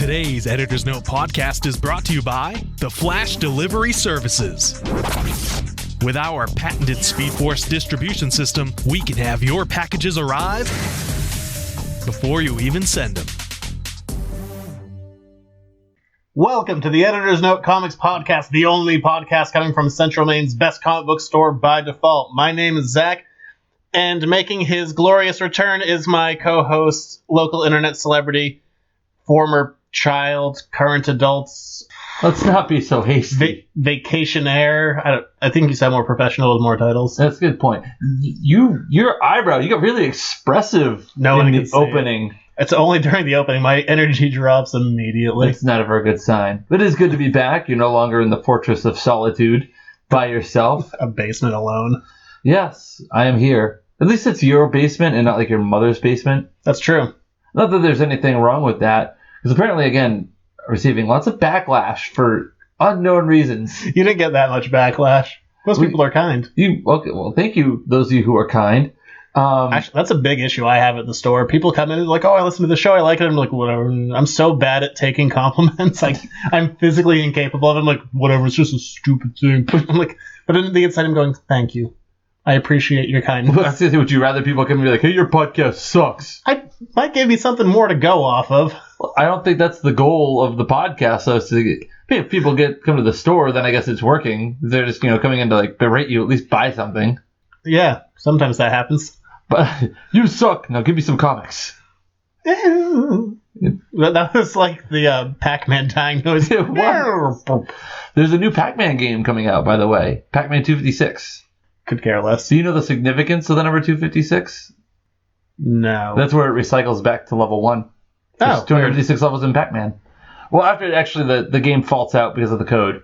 Today's Editor's Note podcast is brought to you by the Flash Delivery Services. With our patented SpeedForce distribution system, we can have your packages arrive before you even send them. Welcome to the Editor's Note Comics Podcast, the only podcast coming from Central Maine's best comic book store by default. My name is Zach, and making his glorious return is my co-host, local internet celebrity, former child, current adults. Let's not be so hasty. Vacationaire. I think you sound more professional with more titles. That's a good point. Your eyebrow, you got really expressive in the opening. It's only during the opening. My energy drops immediately. It's not a very good sign. But it is good to be back. You're no longer in the fortress of solitude by yourself. A basement alone. Yes, I am here. At least it's your basement and not like your mother's basement. That's true. Not that there's anything wrong with that. Because apparently, again, receiving lots of backlash for unknown reasons. You didn't get that much backlash. Most people are kind. Okay, well, thank you, those of you who are kind. Actually, that's a big issue I have at the store. People come in and like, oh, I listen to the show, I like it. I'm like, whatever. I'm so bad at taking compliments. Like, I'm physically incapable of it. I'm like, whatever, it's just a stupid thing. I'm like, but in the inside, I'm going, thank you. I appreciate your kindness. Would you rather people come and be like, hey, your podcast sucks? Might give me something more to go off of. Well, I don't think that's the goal of the podcast. So if people come to the store, then I guess it's working. They're just coming in to like berate you, at least buy something. Yeah, sometimes that happens. But you suck. Now give me some comics. That was like the Pac-Man dying noise. There's a new Pac-Man game coming out, by the way. Pac-Man 256. Could care less. Do you know the significance of the number 256? No. That's where it recycles back to level 1. There's 256 levels in Pac-Man. Well, after actually the game faults out because of the code.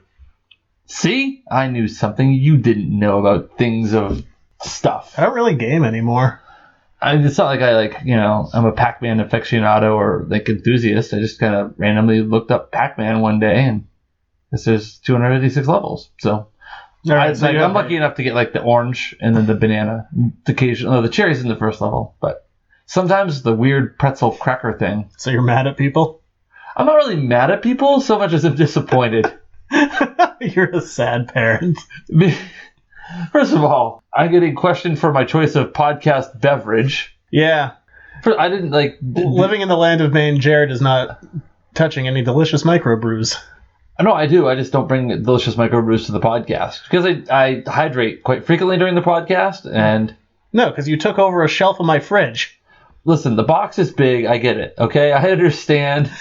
See? I knew something you didn't know about things of stuff. I don't really game anymore. It's not like I'm a Pac-Man aficionado or like enthusiast. I just kind of randomly looked up Pac-Man one day and there's 256 levels. So... Right, I'm lucky enough to get like the orange and then the banana. The cherry's in the first level, but sometimes the weird pretzel cracker thing. So you're mad at people? I'm not really mad at people so much as I'm disappointed. You're a sad parent. First of all, I'm getting questioned for my choice of podcast beverage. Yeah. I didn't like... Living in the land of Maine, Jared is not touching any delicious microbrews. No, I do. I just don't bring delicious microbrews to the podcast because I hydrate quite frequently during the podcast. And no, because you took over a shelf of my fridge. Listen, the box is big. I get it. Okay, I understand.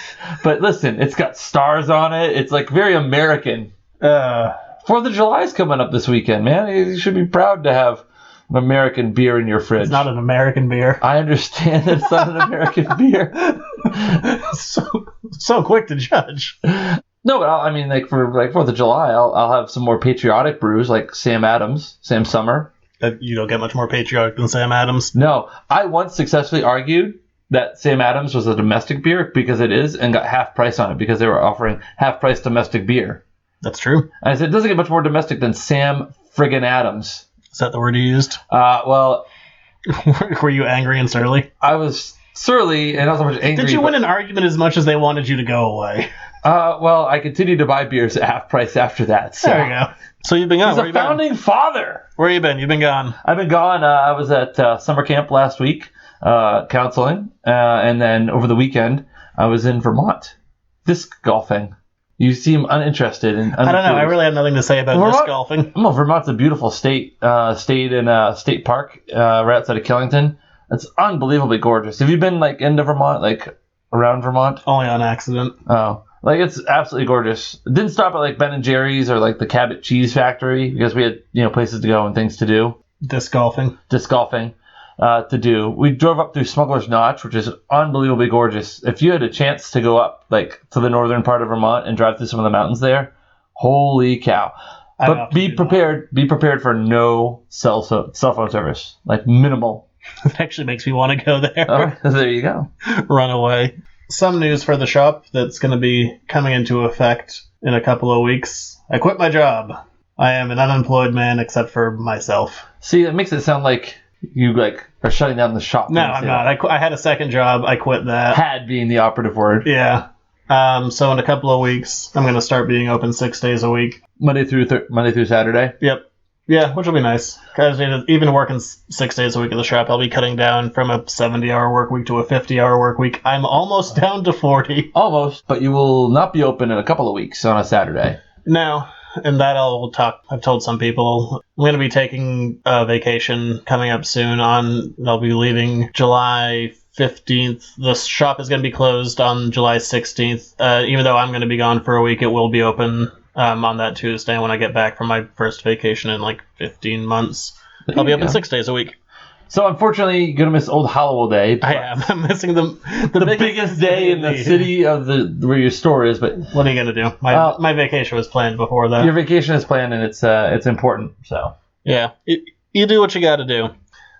But listen, it's got stars on it. It's like very American. 4th of July is coming up this weekend, man. You should be proud to have an American beer in your fridge. It's not an American beer. I understand that it's not an American beer. So quick to judge. No, but I mean, like for 4th of July, I'll have some more patriotic brews like Sam Adams, Sam Summer. You don't get much more patriotic than Sam Adams. No, I once successfully argued that Sam Adams was a domestic beer because it is, and got half price on it because they were offering half price domestic beer. That's true. And I said it doesn't get much more domestic than Sam friggin' Adams. Is that the word you used? Well, were you angry and surly? I was surly and not so much angry. Did you win an argument as much as they wanted you to go away? Well, I continued to buy beers at half price after that. So. There you go. So you've been gone. He's a founding father. Where you been? You've been gone. I've been gone. I was at summer camp last week, counseling, and then over the weekend I was in Vermont, disc golfing. You seem uninterested in. I don't know. I really have nothing to say about disc golfing. Well, Vermont's a beautiful state. Stayed in a state park right outside of Killington. It's unbelievably gorgeous. Have you been like into Vermont, like around Vermont? Only on accident. Oh. Like, it's absolutely gorgeous. It didn't stop at, like, Ben & Jerry's or, like, the Cabot Cheese Factory because we had, places to go and things to do. Disc golfing to do. We drove up through Smuggler's Notch, which is unbelievably gorgeous. If you had a chance to go up, like, to the northern part of Vermont and drive through some of the mountains there, holy cow. But be prepared. Be prepared for no cell phone service. Like, minimal. It actually makes me want to go there. Oh, there you go. Run away. Some news for the shop that's going to be coming into effect in a couple of weeks. I quit my job. I am an unemployed man except for myself. See, it makes it sound like you are shutting down the shop. No, I'm not. I had a second job. I quit that. Had being the operative word. Yeah. So in a couple of weeks, I'm going to start being open 6 days a week. Monday through Saturday? Yep. Yeah, which will be nice. Because even working 6 days a week at the shop, I'll be cutting down from a 70-hour work week to a 50-hour work week. I'm almost down to 40. Almost. But you will not be open in a couple of weeks on a Saturday. No. And that I've told some people. I'm going to be taking a vacation coming up soon. I'll be leaving July 15th. The shop is going to be closed on July 16th. Even though I'm going to be gone for a week, it will be open on that Tuesday when I get back from my first vacation in like 15 months. I'll be open 6 days a week. So unfortunately, you're going to miss Old Hallowell Day. I am. I'm missing the biggest day in the city of where your store is. But what are you going to do? My vacation was planned before that. Your vacation is planned, and it's important. So yeah, you do what you got to do.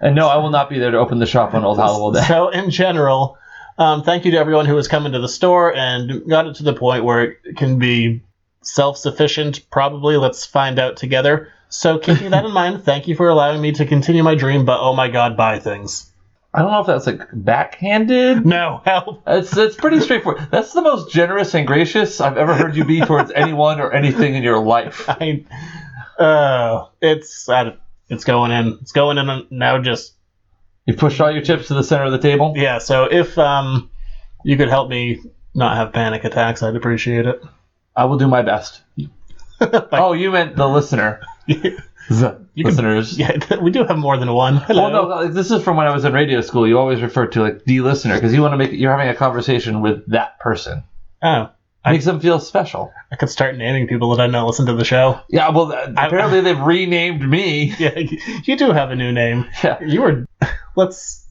And no, I will not be there to open the shop on Old Hallowell Day. So in general, thank you to everyone who has come into the store and got it to the point where it can be self-sufficient, probably. Let's find out together. So keeping that in mind, thank you for allowing me to continue my dream, but oh my god, buy things. I don't know if that's like backhanded. No, help. It's pretty straightforward. That's the most generous and gracious I've ever heard you be towards anyone or anything in your life. It's going in. It's going in now. Just you pushed all your chips to the center of the table. Yeah. So if you could help me not have panic attacks, I'd appreciate it. I will do my best. Oh, you meant the listener. Listeners. Yeah, we do have more than one. Hello. Well, no, this is from when I was in radio school. You always refer to like the listener because you want to you're having a conversation with that person. Oh. Makes them feel special. I could start naming people that I know listen to the show. Yeah, well, apparently they've renamed me. Yeah, you do have a new name. Yeah. You were...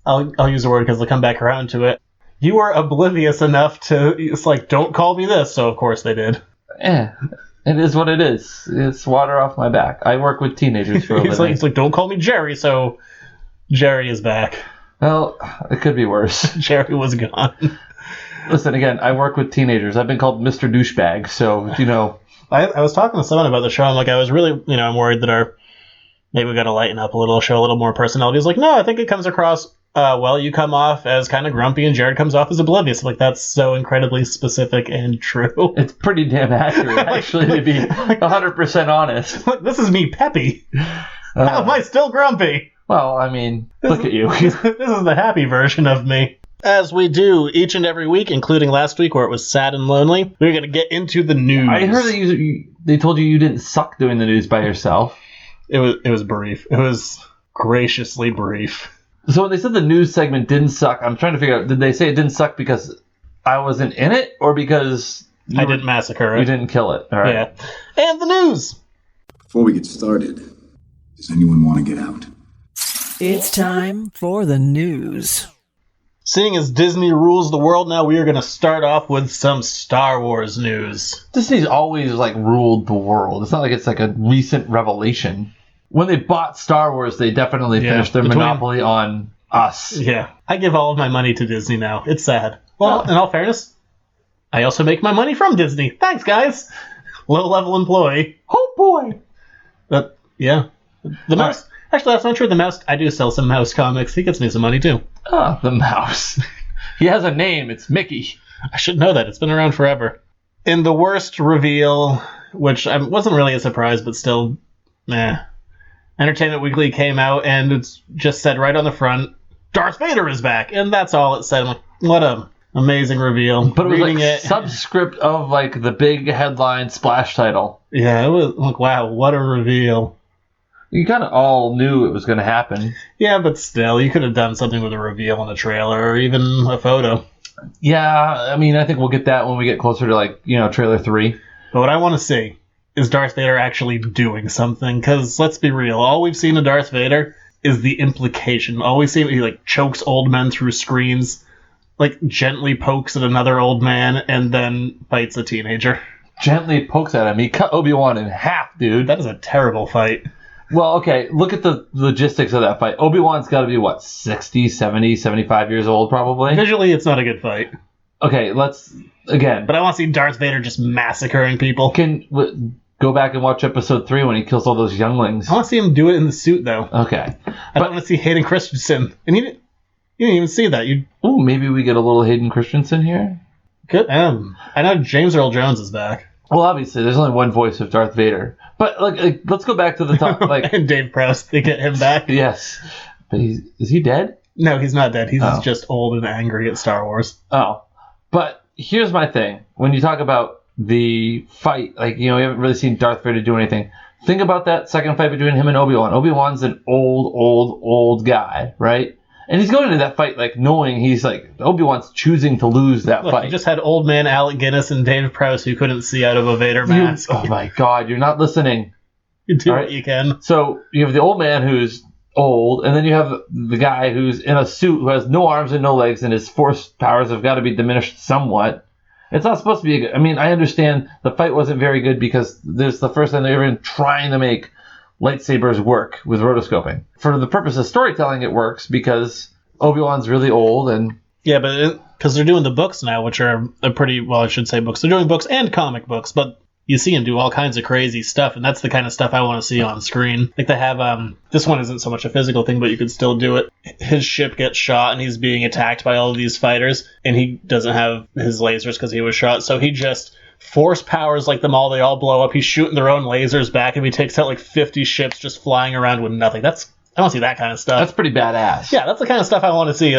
I'll use the word because they'll come back around to it. You were oblivious enough to... It's like, don't call me this. So, of course, they did. Yeah. It is what it is. It's water off my back. I work with teenagers for a living. He's like, don't call me Jerry, so Jerry is back. Well, it could be worse. Jerry was gone. Listen, again, I work with teenagers. I've been called Mr. Douchebag, so, you know. I was talking to someone about the show. I'm like, I was really, I'm worried that maybe we got to lighten up a little, show a little more personality. He's like, no, I think it comes across, well, you come off as kind of grumpy and Jared comes off as oblivious. Like, that's so incredibly specific and true. It's pretty damn accurate, actually, to be 100% honest. Look, this is me, Peppy. How am I still grumpy? Well, I mean, look at you. This is the happy version of me. As we do each and every week, including last week where it was sad and lonely, we're going to get into the news. I heard that they told you didn't suck doing the news by yourself. It was brief. It was graciously brief. So when they said the news segment didn't suck, I'm trying to figure out, did they say it didn't suck because I wasn't in it or because I didn't massacre it? You didn't kill it. All right. Yeah. And the news. Before we get started, does anyone want to get out? It's time for the news. Seeing as Disney rules the world now, we are going to start off with some Star Wars news. Disney's always ruled the world. It's not like it's like a recent revelation. When they bought Star Wars, they definitely finished their monopoly on us. Yeah. I give all of my money to Disney now. It's sad. Well, in all fairness, I also make my money from Disney. Thanks, guys. Low-level employee. Oh, boy. But, yeah. The mouse... Actually, that's not true. The mouse... I do sell some mouse comics. He gets me some money, too. Oh, the mouse. He has a name. It's Mickey. I should know that. It's been around forever. In the worst reveal, which wasn't really a surprise, but still, Entertainment Weekly came out, and it's just said right on the front, Darth Vader is back. And that's all it said. I'm like, what a amazing reveal. But it was subscript of the big headline splash title. Yeah, it was like, wow, what a reveal. You kind of all knew it was going to happen. Yeah, but still, you could have done something with a reveal in a trailer or even a photo. Yeah, I mean, I think we'll get that when we get closer to, trailer 3. But what I want to see is Darth Vader actually doing something. Because, let's be real, all we've seen of Darth Vader is the implication. All we've seen, he, chokes old men through screens, gently pokes at another old man, and then bites a teenager. Gently pokes at him. He cut Obi-Wan in half, dude. That is a terrible fight. Well, okay, look at the logistics of that fight. Obi-Wan's got to be, 60, 70, 75 years old, probably? Visually, it's not a good fight. Okay, again. But I want to see Darth Vader just massacring people. Go back and watch episode 3 when he kills all those younglings. I want to see him do it in the suit, though. Okay. I don't want to see Hayden Christensen. And you didn't even see that. Ooh, maybe we get a little Hayden Christensen here? Good. I know James Earl Jones is back. Well, obviously, there's only one voice of Darth Vader. But like let's go back to the top. Like, and Dave Prowse, they get him back. yes, but is he dead? No, he's not dead. He's just old and angry at Star Wars. Oh, but here's my thing. When you talk about the fight, like, you know, we haven't really seen Darth Vader do anything. Think about that second fight between him and Obi-Wan. Obi-Wan's an old guy, right? And he's going into that fight like knowing he's like Obi-Wan's choosing to lose that Look, fight. you just had old man Alec Guinness and Dave Prowse who couldn't see out of a Vader mask. Oh my God, you're not listening. You do All what right. you can. So you have the old man who's old, and then you have the guy who's in a suit who has no arms and no legs, and his force powers have got to be diminished somewhat. It's not supposed to be a good... I mean, I understand the fight wasn't very good because there's the first time they're even trying to make lightsabers work with rotoscoping. For the purpose of storytelling, it works because Obi-Wan's really old, and... Yeah, but because they're doing the books now, which are a pretty... Well, I should say books. They're doing books and comic books, but you see him do all kinds of crazy stuff, and that's the kind of stuff I want to see on screen. Like they have... this one isn't so much a physical thing, but you could still do it. His ship gets shot, and he's being attacked by all of these fighters, and he doesn't have his lasers because he was shot, so he just... force powers like them all. They all blow up. He's shooting their own lasers back, and he takes out like 50 ships just flying around with nothing. I want to see that kind of stuff. That's pretty badass. Yeah, that's the kind of stuff I want to see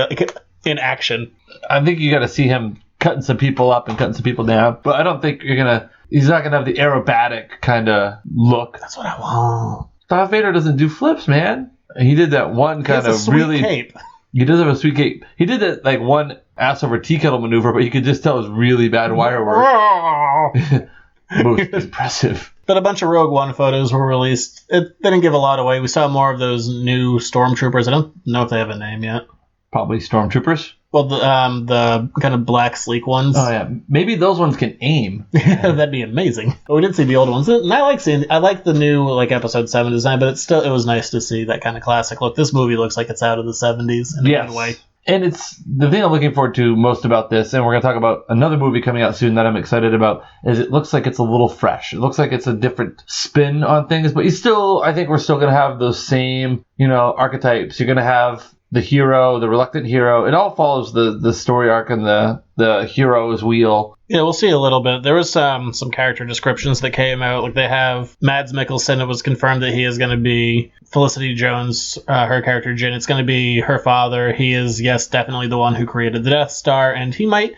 in action. I think you got to see him cutting some people up and cutting some people down, but I don't think you're going to... He's not going to have the aerobatic kind of look. That's what I want. Darth Vader doesn't do flips, man. He did that one kind He has a of sweet really... cape. He does have a sweet cape. He did that like one ass over tea kettle maneuver, but you could just tell it was really bad wire work. Most impressive. But a bunch of Rogue One photos were released. They didn't give a lot away. We saw more of those new stormtroopers. I don't know if they have a name yet. Probably stormtroopers. Well, the kind of black sleek ones. Oh yeah, maybe those ones can aim. That'd be amazing. But we did see the old ones, and I like the new like Episode 7 design. But it was nice to see that kind of classic look. This movie looks like it's out of the 70s in a good way. And it's the thing I'm looking forward to most about this, and we're going to talk about another movie coming out soon that I'm excited about, is it looks like it's a little fresh. It looks like it's a different spin on things, but I think we're still going to have those same, archetypes. You're going to have the hero, the reluctant hero. It all follows the story arc and the hero's wheel. Yeah, we'll see a little bit. There was some character descriptions that came out. Like they have Mads Mikkelsen. It was confirmed that he is going to be Felicity Jones, her character Jyn. It's going to be her father. He is, yes, definitely the one who created the Death Star, and he might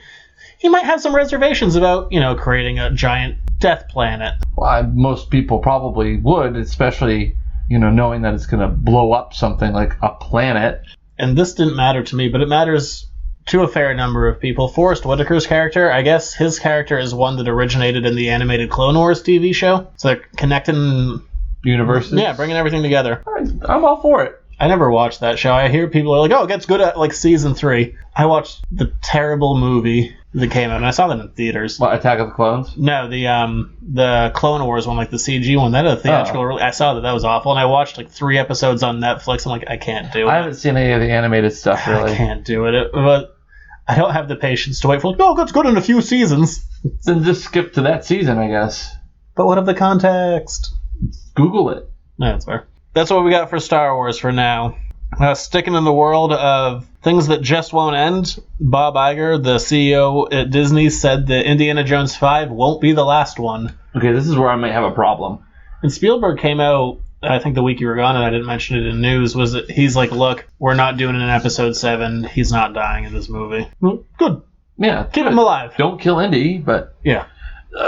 have some reservations about creating a giant death planet. Well, most people probably would, especially knowing that it's going to blow up something like a planet. And this didn't matter to me, but it matters to a fair number of people. Forrest Whitaker's character, I guess his character is one that originated in the animated Clone Wars TV show. So they're connecting universes. Yeah, bringing everything together. I'm all for it. I never watched that show. I hear people are like, oh, it gets good at like season 3. I watched the terrible movie that came out, and I saw that in theaters. What, Attack of the Clones? No, the Clone Wars one, like the CG one. That had a theatrical release. I saw that was awful, and I watched like 3 episodes on Netflix. I'm like, I can't do it. I haven't seen any of the animated stuff, really. I can't do it. But I don't have the patience to wait for, no, it's good in a few seasons. Then just skip to that season, I guess. But what of the context? Google it. No, that's fair. That's what we got for Star Wars for now. Sticking in the world of things that just won't end, Bob Iger, the CEO at Disney, said that Indiana Jones 5 won't be the last one. Okay, this is where I might have a problem. And Spielberg came out, I think the week you were gone, and I didn't mention it in news, was that he's like, look, we're not doing it in Episode 7. He's not dying in this movie. Well, good. Yeah. Keep him alive. Don't kill Indy, but... Yeah.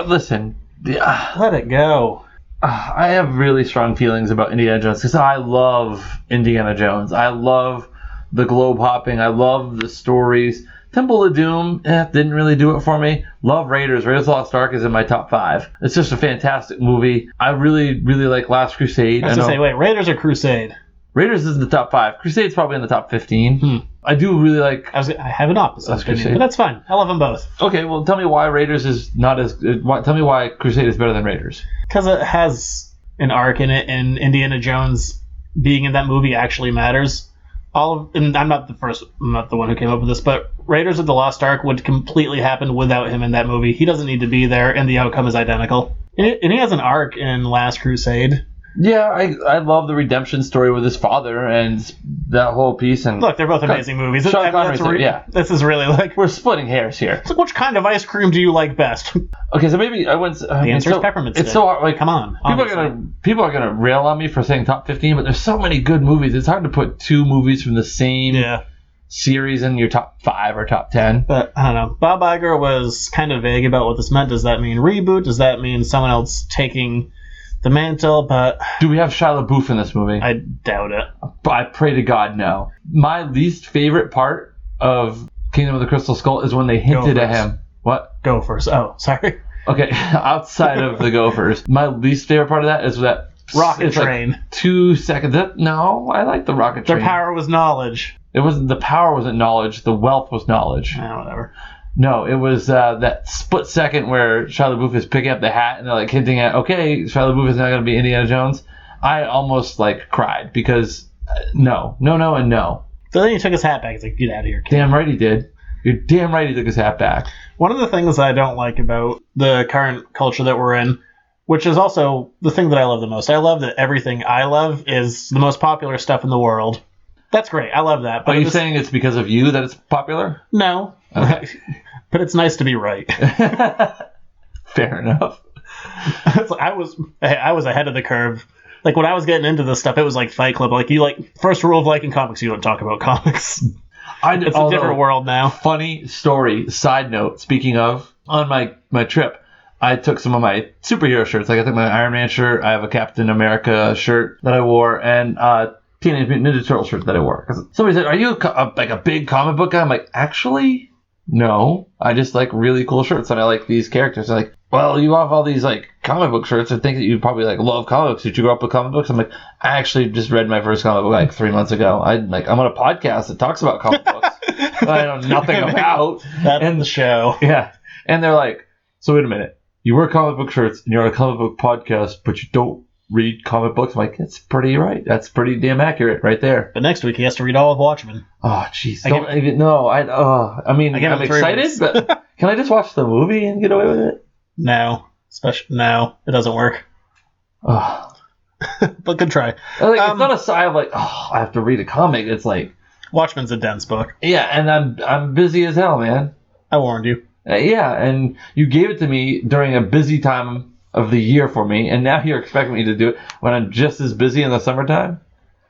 Listen. Let it go. I have really strong feelings about Indiana Jones because I love Indiana Jones. I love the globe hopping. I love the stories. Temple of Doom didn't really do it for me. Love Raiders. Raiders of the Lost Ark is in my top 5. It's just a fantastic movie. I really, really like Last Crusade. I was going to say, wait, Raiders or Crusade? Raiders is in the top 5. Crusade's probably in the top 15. I do really like... I have an opposite opinion, but that's fine. I love them both. Okay, well, tell me why Raiders is not as... Tell me why Crusade is better than Raiders. Because it has an arc in it, and Indiana Jones being in that movie actually matters. And I'm not the one who came up with this, but Raiders of the Lost Ark would completely happen without him in that movie. He doesn't need to be there, and the outcome is identical. And he has an arc in Last Crusade Yeah, I love the redemption story with his father and that whole piece. And Look, they're both amazing movies. Sean Connery, yeah. This is really like... We're splitting hairs here. It's like, which kind of ice cream do you like best? Okay, so maybe I went... The answer is peppermint stick. It's so hard. Like, come on. People are gonna rail on me for saying top 15, but there's so many good movies. It's hard to put two movies from the same series in your top 5 or top 10. But, I don't know. Bob Iger was kind of vague about what this meant. Does that mean reboot? Does that mean someone else taking the mantle? But do we have Shia LaBeouf in this movie? I doubt it. I pray to God no. My least favorite part of Kingdom of the Crystal Skull is when they hinted at him. What? Gophers. Oh, sorry. Okay, outside of the Gophers, my least favorite part of that is that rocket train. Like 2 seconds. No, I like the rocket train. Their power was knowledge. It wasn't. The power wasn't knowledge. The wealth was knowledge. Whatever. No, it was that split second where Shia LaBeouf is picking up the hat and they're like hinting at, okay, Shia LaBeouf is not going to be Indiana Jones. I almost like cried because no. So then he took his hat back. He's like, get out of here, kid. Damn right he did. You're damn right he took his hat back. One of the things I don't like about the current culture that we're in, which is also the thing that I love the most. I love that everything I love is the most popular stuff in the world. That's great. I love that. But are you saying it's because of you that it's popular? No. Okay. But it's nice to be right. Fair enough. I was ahead of the curve. Like when I was getting into this stuff, it was like Fight Club. Like first rule of liking comics, you don't talk about comics. It's a different world now. Funny story. Side note. Speaking of, on my trip, I took some of my superhero shirts. Like I took my Iron Man shirt. I have a Captain America shirt that I wore, and Teenage Mutant Ninja Turtle shirt that I wore. Because somebody said, "Are you like a big comic book guy?" I'm like, actually, no. I just like really cool shirts, and I like these characters. They're like, well, you have all these like comic book shirts. I think that you probably like love comic books. Did you grow up with comic books? I'm like, I actually just read my first comic book like 3 months ago. I'm on a podcast that talks about comic books that I know nothing about. That's in the show. Yeah, and they're like, so wait a minute, you wear comic book shirts and you're on a comic book podcast, but you don't read comic books. I'm like, that's pretty right. That's pretty damn accurate right there. But next week he has to read all of Watchmen. Oh, jeez. I'm excited, but can I just watch the movie and get away with it? No, it doesn't work. Oh. But good try. Like, it's not a sigh of like, oh, I have to read a comic. It's like Watchmen's a dense book. Yeah, and I'm busy as hell, man. I warned you. Yeah, and you gave it to me during a busy time of the year for me, and now you're expecting me to do it when I'm just as busy in the summertime?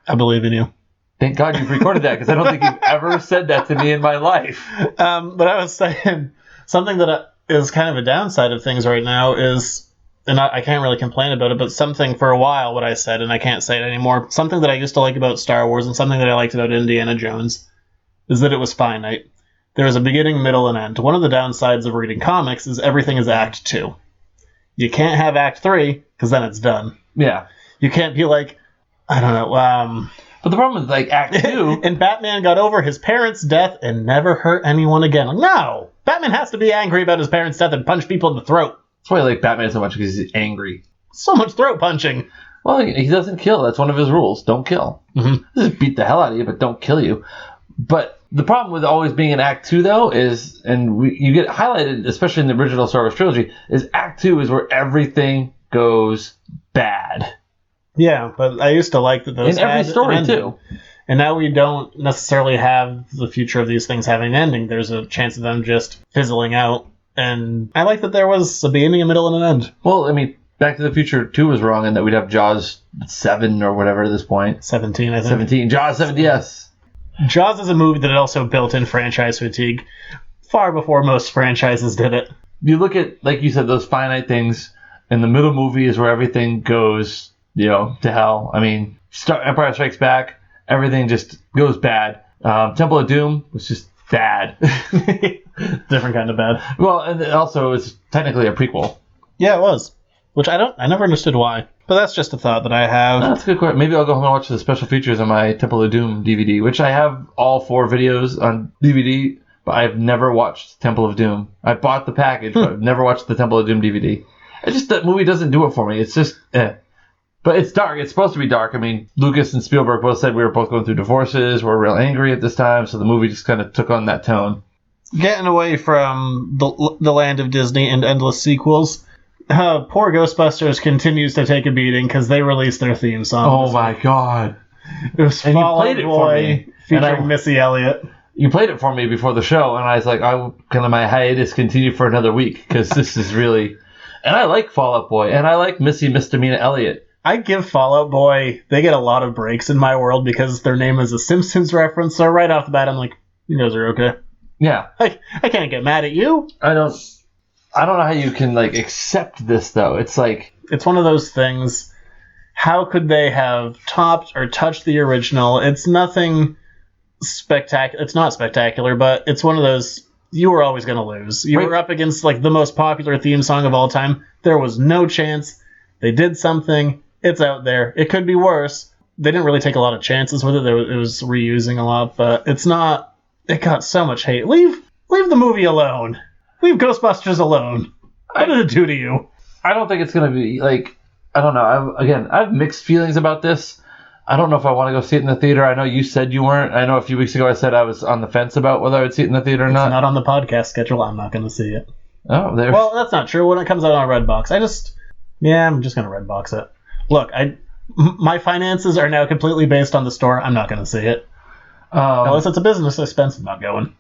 I believe in you. Thank God you've recorded that, because I don't think you've ever said that to me in my life. But I was saying, something that is kind of a downside of things right now is, and I can't really complain about it, but something for a while, what I said, and I can't say it anymore, something that I used to like about Star Wars and something that I liked about Indiana Jones is that it was finite. There was a beginning, middle, and end. One of the downsides of reading comics is everything is Act 2. You can't have Act 3, because then it's done. Yeah. You can't be like, I don't know, But the problem with, like, Act 2... and Batman got over his parents' death and never hurt anyone again. Like, no! Batman has to be angry about his parents' death and punch people in the throat. That's why I like Batman so much, because he's angry. So much throat punching. Well, he doesn't kill. That's one of his rules. Don't kill. Mm-hmm. Just beat the hell out of you, but don't kill you. But the problem with always being in Act 2, though, is, and you get highlighted, especially in the original Star Wars trilogy, is Act 2 is where everything goes bad. Yeah, but I used to like that those in every story, too. And now we don't necessarily have the future of these things having an ending. There's a chance of them just fizzling out. And I like that there was a beginning, a middle, and an end. Well, I mean, Back to the Future 2 was wrong in that we'd have Jaws 7 or whatever at this point. 17, I think. 17. Jaws 17, yes. Jaws is a movie that also built in franchise fatigue far before most franchises did it. You look at, like you said, those finite things, and the middle movie is where everything goes, to hell. I mean, Empire Strikes Back, everything just goes bad. Temple of Doom was just bad. Different kind of bad. Well, and also it was technically a prequel. Yeah, it was. Which I never understood why. But that's just a thought that I have. That's a good question. Maybe I'll go home and watch the special features on my Temple of Doom DVD, which I have all 4 videos on DVD, but I've never watched Temple of Doom. I bought the package, but I've never watched the Temple of Doom DVD. It's just that movie doesn't do it for me. It's just, But it's dark. It's supposed to be dark. I mean, Lucas and Spielberg both said we were both going through divorces. We're real angry at this time, so the movie just kind of took on that tone. Getting away from the land of Disney and endless sequels, Poor Ghostbusters continues to take a beating because they released their theme song. Oh my god. It was And you Fall played Out it for Boy me, featuring and I- Missy Elliott. You played it for me before the show, and I was like, can my hiatus continue for another week? Because this is really... And I like Fall Out Boy, and I like Missy Misdemeanor Elliott. I give Fall Out Boy, they get a lot of breaks in my world because their name is a Simpsons reference, so right off the bat I'm like, you guys are okay. Yeah. I can't get mad at you. I don't know how you can, like, accept this, though. It's like... It's one of those things, how could they have topped or touched the original? It's nothing spectacular. It's not spectacular, but it's one of those, you were always going to lose. You Right. were up against, like, the most popular theme song of all time. There was no chance. They did something. It's out there. It could be worse. They didn't really take a lot of chances with it. It was reusing a lot, but it's not... It got so much hate. Leave the movie alone. Leave Ghostbusters alone. What did it do to you? I don't think it's going to be, like... I don't know. I have mixed feelings about this. I don't know if I want to go see it in the theater. I know you said you weren't. I know a few weeks ago I said I was on the fence about whether I would see it in the theater or It's not. not on the podcast schedule. I'm not going to see it. Oh, there. Well, that's not true. When it comes out on Redbox, I'm just going to Redbox it. Look, my finances are now completely based on the store. I'm not going to see it. Unless it's a business expense, I'm not going.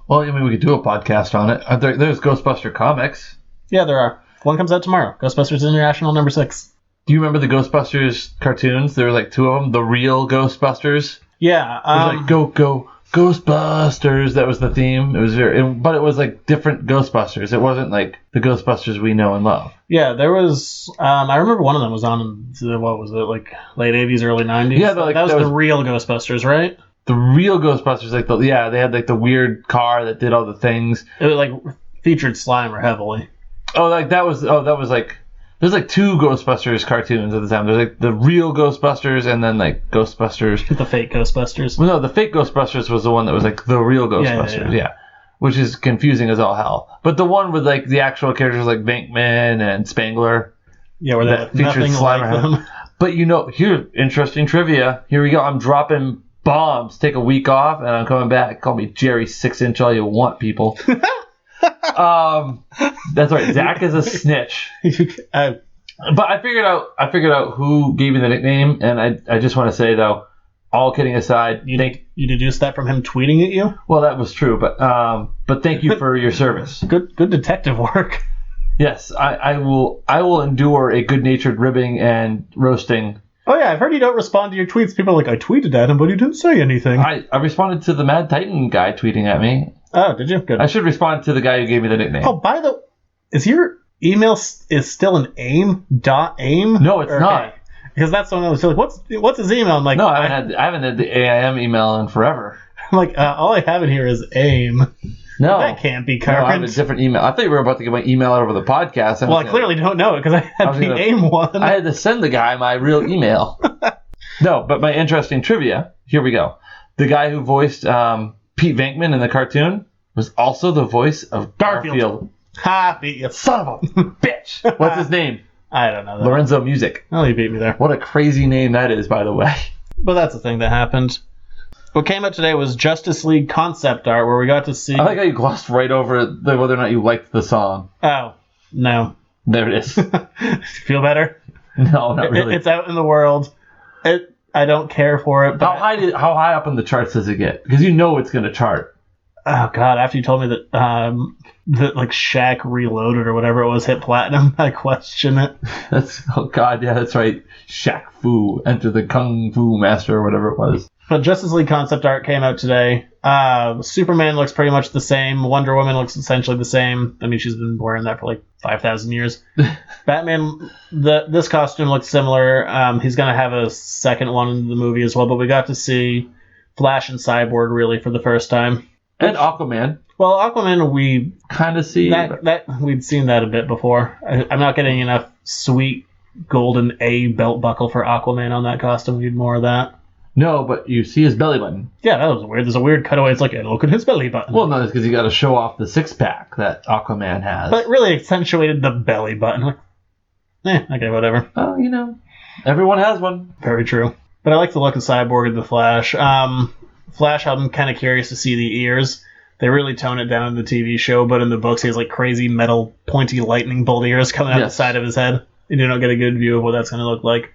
Well, I mean, we could do a podcast on it. There's Ghostbuster comics. Yeah, there are. One comes out tomorrow. Ghostbusters International number 6. Do you remember the Ghostbusters cartoons? There were like 2 of them. The real Ghostbusters. Yeah. It was like go Ghostbusters. That was the theme. It was but it was like different Ghostbusters. It wasn't like the Ghostbusters we know and love. Yeah, there was. I remember one of them was on. What was it? Like late 80s, early 90s. Yeah, that was the real Ghostbusters, right? The real Ghostbusters, they had like the weird car that did all the things. It was like featured Slimer heavily. Oh, like that was like there's like 2 Ghostbusters cartoons at the time. There's like the real Ghostbusters and then like Ghostbusters. The fake Ghostbusters. Well, no, the fake Ghostbusters was the one that was like the real Ghostbusters. Yeah. Which is confusing as all hell. But the one with like the actual characters like Venkman and Spangler. Yeah, where that they featured nothing Slimer. like them. But here, interesting trivia. Here we go. I'm dropping bombs. Take a week off and I'm coming back. Call me Jerry 6-inch all you want, people. That's right. Zach is a snitch. But I figured out who gave me the nickname, and I just want to say though, all kidding aside, you deduced that from him tweeting at you? Well, that was true, but thank you for your service. Good detective work. Yes, I will endure a good-natured ribbing and roasting. Oh yeah, I've heard you don't respond to your tweets. People are like, I tweeted at him, but he didn't say anything. I responded to the Mad Titan guy tweeting at me. Oh, did you? Good. I should respond to the guy who gave me the nickname. Oh, is your email is still an aim.aim? No, it's not. Because that's when I was like, what's his email? I'm like, no, I haven't had the AIM email in forever. I'm like, all I have in here is aim. No, that can't be no, current. I have a different email. I thought you were about to get my email out over the podcast. Well, I clearly don't know it because I had the AIM one. I had to send the guy my real email. No, but my interesting trivia. Here we go. The guy who voiced Pete Venkman in the cartoon was also the voice of Garfield. Ha! Beat you. Son of a bitch. What's his name? I don't know. Lorenzo Music. Oh, you beat me there. What a crazy name that is, by the way. But that's the thing that happened. What came out today was Justice League concept art, where we got to see... I like how you glossed right over whether or not you liked the song. Oh, no. There it is. Feel better? No, not really. It's out in the world. I don't care for it. But how high up on the charts does it get? Because you know it's going to chart. Oh, God, after you told me that like Shaq Reloaded or whatever it was hit platinum, I question it. Oh, God, yeah, that's right. Shaq Fu, Enter the Kung Fu Master or whatever it was. But Justice League concept art came out today. Superman looks pretty much the same. Wonder Woman looks essentially the same. I mean, she's been wearing that for like 5,000 years. Batman, this costume looks similar. He's going to have a second one in the movie as well, but we got to see Flash and Cyborg really for the first time. And Aquaman. Well, Aquaman, we kind of see that we'd seen that a bit before. I'm not getting enough sweet golden A belt buckle for Aquaman on that costume. We need more of that. No, but you see his belly button. Yeah, that was weird. There's a weird cutaway. It's like, hey, look at his belly button. Well, no, it's because you got to show off the 6-pack that Aquaman has. But it really accentuated the belly button. Like, okay, whatever. Oh, you know, everyone has one. Very true. But I like the look of Cyborg and the Flash. Flash, I'm kind of curious to see the ears. They really tone it down in the TV show, but in the books he has like crazy metal pointy lightning bolt ears coming out the side of his head. And you don't get a good view of what that's going to look like.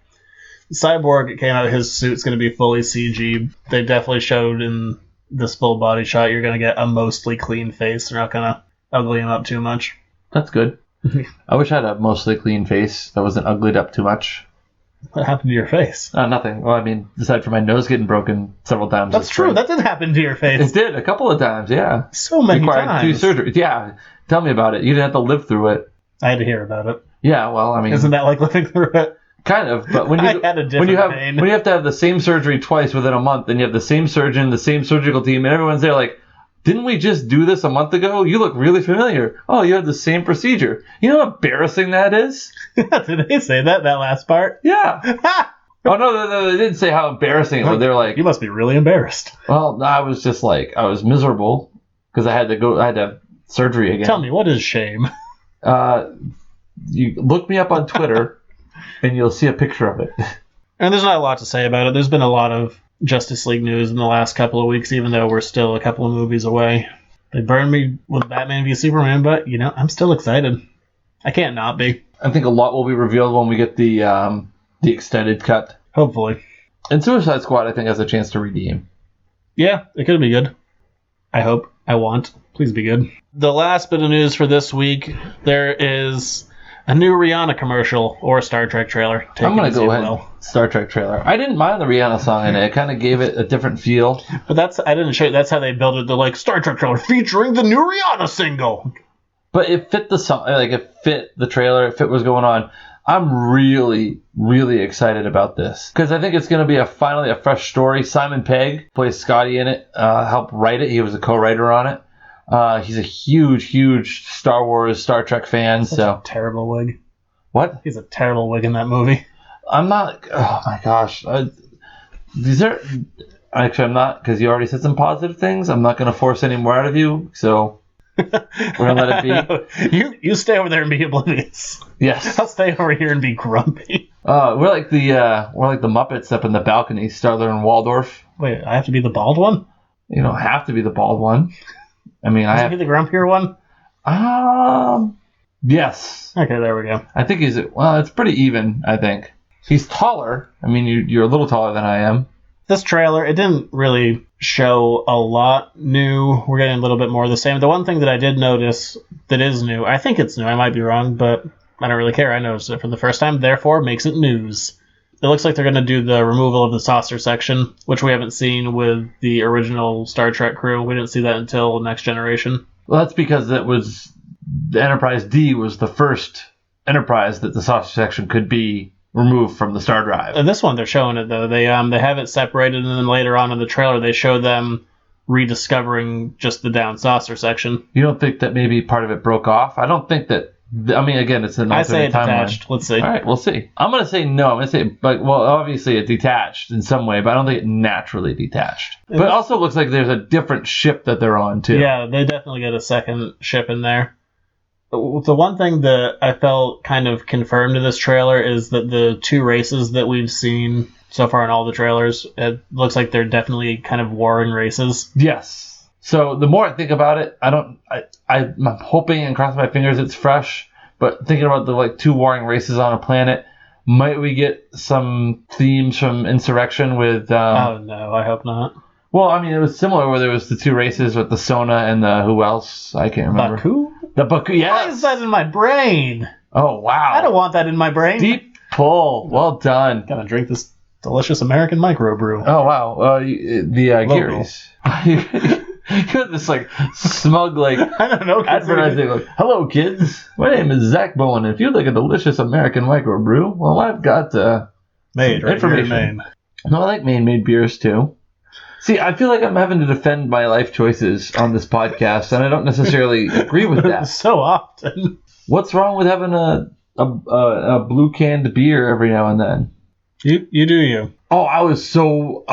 Cyborg, it came out, his suit's going to be fully CG. They definitely showed in this full body shot you're going to get a mostly clean face. They're not going to ugly him up too much. That's good. I wish I had a mostly clean face that wasn't uglied up too much. What happened to your face? Nothing. Well, I mean, aside from my nose getting broken several times. That's true. That did happen to your face. It did, a couple of times, yeah. So many Required times. 2 surgeries. Yeah, tell me about it. You didn't have to live through it. I had to hear about it. Yeah, well, I mean... Isn't that like living through it? Kind of, but when I had a different pain. When you have to have the same surgery twice within a month, and you have the same surgeon, the same surgical team, and everyone's there like, didn't we just do this a month ago? You look really familiar. Oh, you had the same procedure. You know how embarrassing that is? Did they say that last part? Yeah. Oh, no, they didn't say how embarrassing it was. They were like... You must be really embarrassed. Well, I was just like, I was miserable because I had to have surgery again. Tell me, what is shame? You look me up on Twitter, and you'll see a picture of it. And there's not a lot to say about it. There's been a lot of Justice League news in the last couple of weeks, even though we're still a couple of movies away. They burned me with Batman v Superman, but, I'm still excited. I can't not be. I think a lot will be revealed when we get the extended cut. Hopefully. And Suicide Squad, I think, has a chance to redeem. Yeah, it could be good. I hope. I want. Please be good. The last bit of news for this week, there is a new Rihanna commercial or Star Trek trailer. I'm going to go ahead. Star Trek trailer. I didn't mind the Rihanna song in it. It kind of gave it a different feel. But I didn't show you. That's how they built it. They're like, Star Trek trailer featuring the new Rihanna single. But it fit the song. Like, it fit the trailer. It fit what was going on. I'm really, really excited about this. Because I think it's going to be finally a fresh story. Simon Pegg plays Scotty in it. Helped write it. He was a co-writer on it. He's a huge, huge Star Wars, Star Trek fan. Such a terrible wig. What? He's a terrible wig in that movie. I'm not... Oh, my gosh. Actually, I'm not, because you already said some positive things. I'm not going to force any more out of you, so... We're going to let it be. You stay over there and be oblivious. Yes. I'll stay over here and be grumpy. We're like the Muppets up in the balcony, Statler and Waldorf. Wait, I have to be the bald one? You don't have to be the bald one. I mean, I have to be the grumpier one? Yes. Okay, there we go. I think it's pretty even, I think. He's taller. I mean, you're a little taller than I am. This trailer, it didn't really show a lot new. We're getting a little bit more of the same. The one thing that I did notice that is new, I think it's new, I might be wrong, but I don't really care. I noticed it for the first time, therefore makes it news. It looks like they're going to do the removal of the saucer section, which we haven't seen with the original Star Trek crew. We didn't see that until Next Generation. Well, that's because the Enterprise D was the first Enterprise that the saucer section could be removed from the star drive. And this one, they're showing it, though. They have it separated, and then later on in the trailer, they show them rediscovering just the down saucer section. You don't think that maybe part of it broke off? I don't think that... I mean, again, it's an alternate timeline. I say it detached. Let's see. All right, we'll see. I'm going to say no. I'm going to say, obviously it detached in some way, but I don't think it naturally detached. But it also looks like there's a different ship that they're on, too. Yeah, they definitely get a second ship in there. The one thing that I felt kind of confirmed in this trailer is that the two races that we've seen so far in all the trailers, it looks like they're definitely kind of warring races. Yes. So the more I think about it, I'm hoping and crossing my fingers it's fresh, but thinking about the two warring races on a planet, might we get some themes from Insurrection with... oh, no, I hope not. Well, I mean, it was similar where there was the two races with the Sona and the who else? I can't remember. Baku? The Baku, yes. Why is that in my brain? Oh, wow. I don't want that in my brain. Deep pull. Well done. Gotta drink this delicious American microbrew. Oh, wow. Geary's. You got this, smug, I don't know, advertising, hello, kids. My name is Zach Bowen. If you'd like a delicious American microbrew, well, I've got made right information. Here in Maine. No, I like Maine-made beers, too. See, I feel like I'm having to defend my life choices on this podcast, and I don't necessarily agree with that. So often. What's wrong with having a blue canned beer every now and then? You do you. Oh, I was so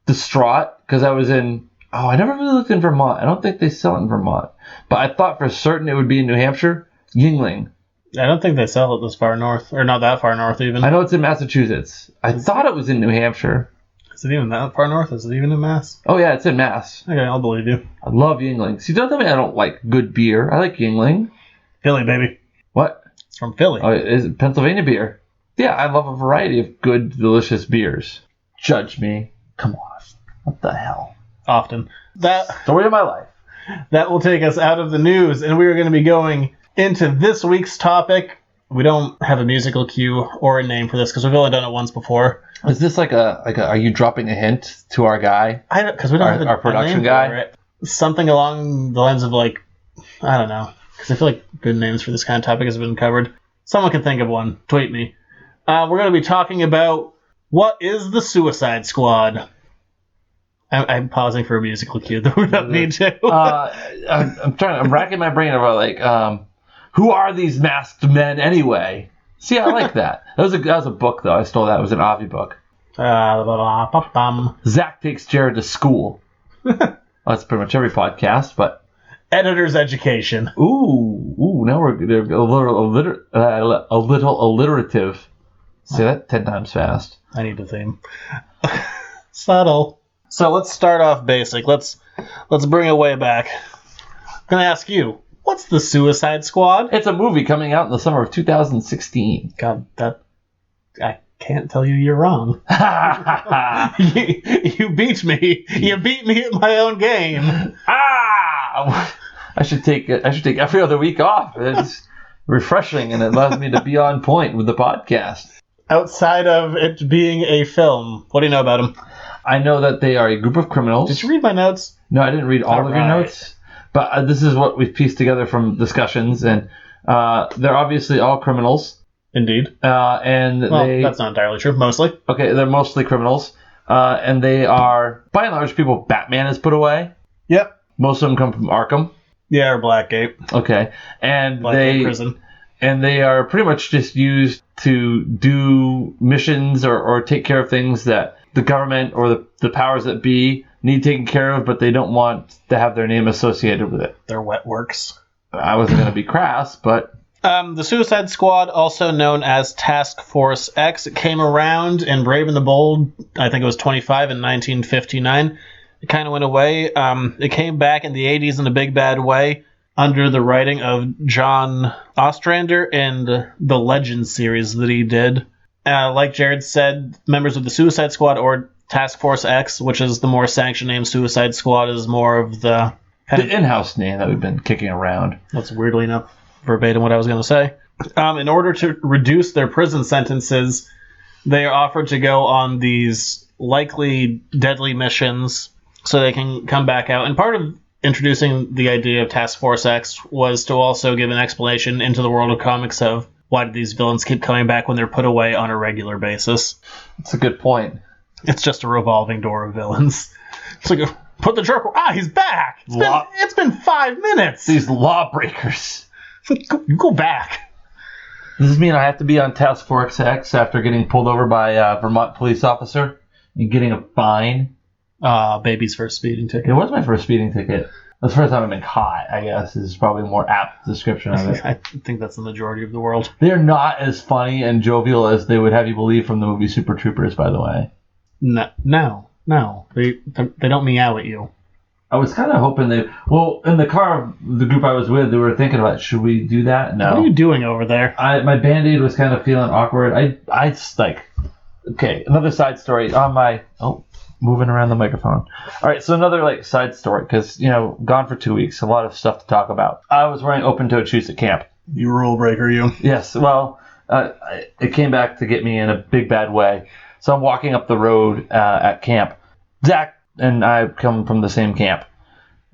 distraught because I was in... Oh, I never really looked in Vermont. I don't think they sell it in Vermont. But I thought for certain it would be in New Hampshire. Yuengling. I don't think they sell it this far north, or not that far north even. I know it's in Massachusetts. I thought it was in New Hampshire. Is it even that far north? Is it even in Mass? Oh yeah, it's in Mass. Okay, I'll believe you. I love Yuengling. See, don't tell me I don't like good beer. I like Yuengling. Philly, baby. What? It's from Philly. Oh, is it Pennsylvania beer? Yeah, I love a variety of good, delicious beers. Judge me. Come on. What the hell? Often. Story of my life. That will take us out of the news, and we are going to be going into this week's topic. We don't have a musical cue or a name for this because we've only done it once before. Is this like a are you dropping a hint to our guy? Because we don't have our production guy? for it. Something along the lines of like, I don't know. Because I feel like good names for this kind of topic has been covered. Someone can think of one. Tweet me. We're going to be talking about what is the Suicide Squad. I'm pausing for a musical cue, though. We don't need to. I'm racking my brain about like, who are these masked men anyway? See, I like that. That was a book though. I stole that. It was an Avi book. Zach takes Jared to school. That's pretty much every podcast, but editor's education. Ooh, now we're a little alliterative. Say that 10 times fast. I need a theme. Subtle. So let's start off basic. Let's bring it way back. I'm gonna ask you, what's the Suicide Squad? It's a movie coming out in the summer of 2016. God, I can't tell you you're wrong. you beat me. You beat me at my own game. I should take every other week off. It's refreshing and it allows me to be on point with the podcast. Outside of it being a film, what do you know about them? I know that they are a group of criminals. Did you read my notes? No, I didn't read all of your notes. But this is what we've pieced together from discussions, and they're obviously all criminals. Indeed. That's not entirely true. Mostly. Okay, they're mostly criminals. And they are, by and large, people Batman has put away. Yep. Most of them come from Arkham. Yeah, or Blackgate. Okay. And Blackgate prison. And they are pretty much just used to do missions or take care of things that the government or the powers that be need taken care of, but they don't want to have their name associated with it. Their wet works. I wasn't going to be crass, but... The Suicide Squad, also known as Task Force X, it came around in Brave and the Bold, I think it was 25 in 1959. It kind of went away. It came back in the 80s in a big bad way under the writing of John Ostrander and the Legends series that he did. Like Jared said, members of the Suicide Squad or Task Force X, which is the more sanctioned name, Suicide Squad is more of the in-house name that we've been kicking around. That's weirdly enough verbatim what I was going to say. In order to reduce their prison sentences, they are offered to go on these likely deadly missions so they can come back out. And part of introducing the idea of Task Force X was to also give an explanation into the world of comics of why do these villains keep coming back when they're put away on a regular basis. That's a good point. It's just a revolving door of villains. It's like, put the Joker... he's back! It's been 5 minutes! These lawbreakers. Go back. Does this mean I have to be on Task Force X after getting pulled over by a Vermont police officer and getting a fine? Baby's first speeding ticket. It was my first speeding ticket. That's the first time I've been caught, I guess, is probably a more apt description of it. I think that's the majority of the world. They're not as funny and jovial as they would have you believe from the movie Super Troopers, by the way. No. They don't meow at you. I was kind of hoping in the car, the group I was with, they were thinking about, should we do that? No. What are you doing over there? My Band-Aid was kind of feeling awkward. I just okay, another side story on my, moving around the microphone. All right, so another side story, because, gone for 2 weeks, a lot of stuff to talk about. I was wearing open-toed shoes at camp. You rule breaker, you. Yes, well, it came back to get me in a big bad way. So I'm walking up the road at camp. Zach and I come from the same camp.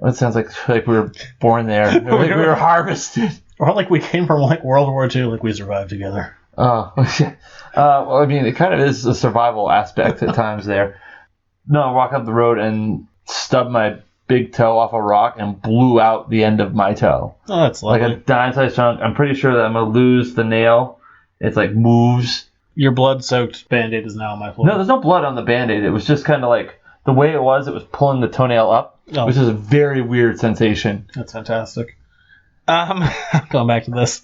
It sounds like we were born there. Like we were harvested. Or like we came from World War II, like we survived together. Oh, well, I mean, it kind of is a survival aspect at times there. No, I walk up the road and stub my big toe off a rock and blew out the end of my toe. Oh, that's lovely. Like a dime-sized chunk. I'm pretty sure that I'm going to lose the nail. It's moves. Your blood-soaked Band-Aid is now on my floor. No, there's no blood on the Band-Aid. It was just kind of the way it was pulling the toenail up, which is a very weird sensation. That's fantastic. Going back to this.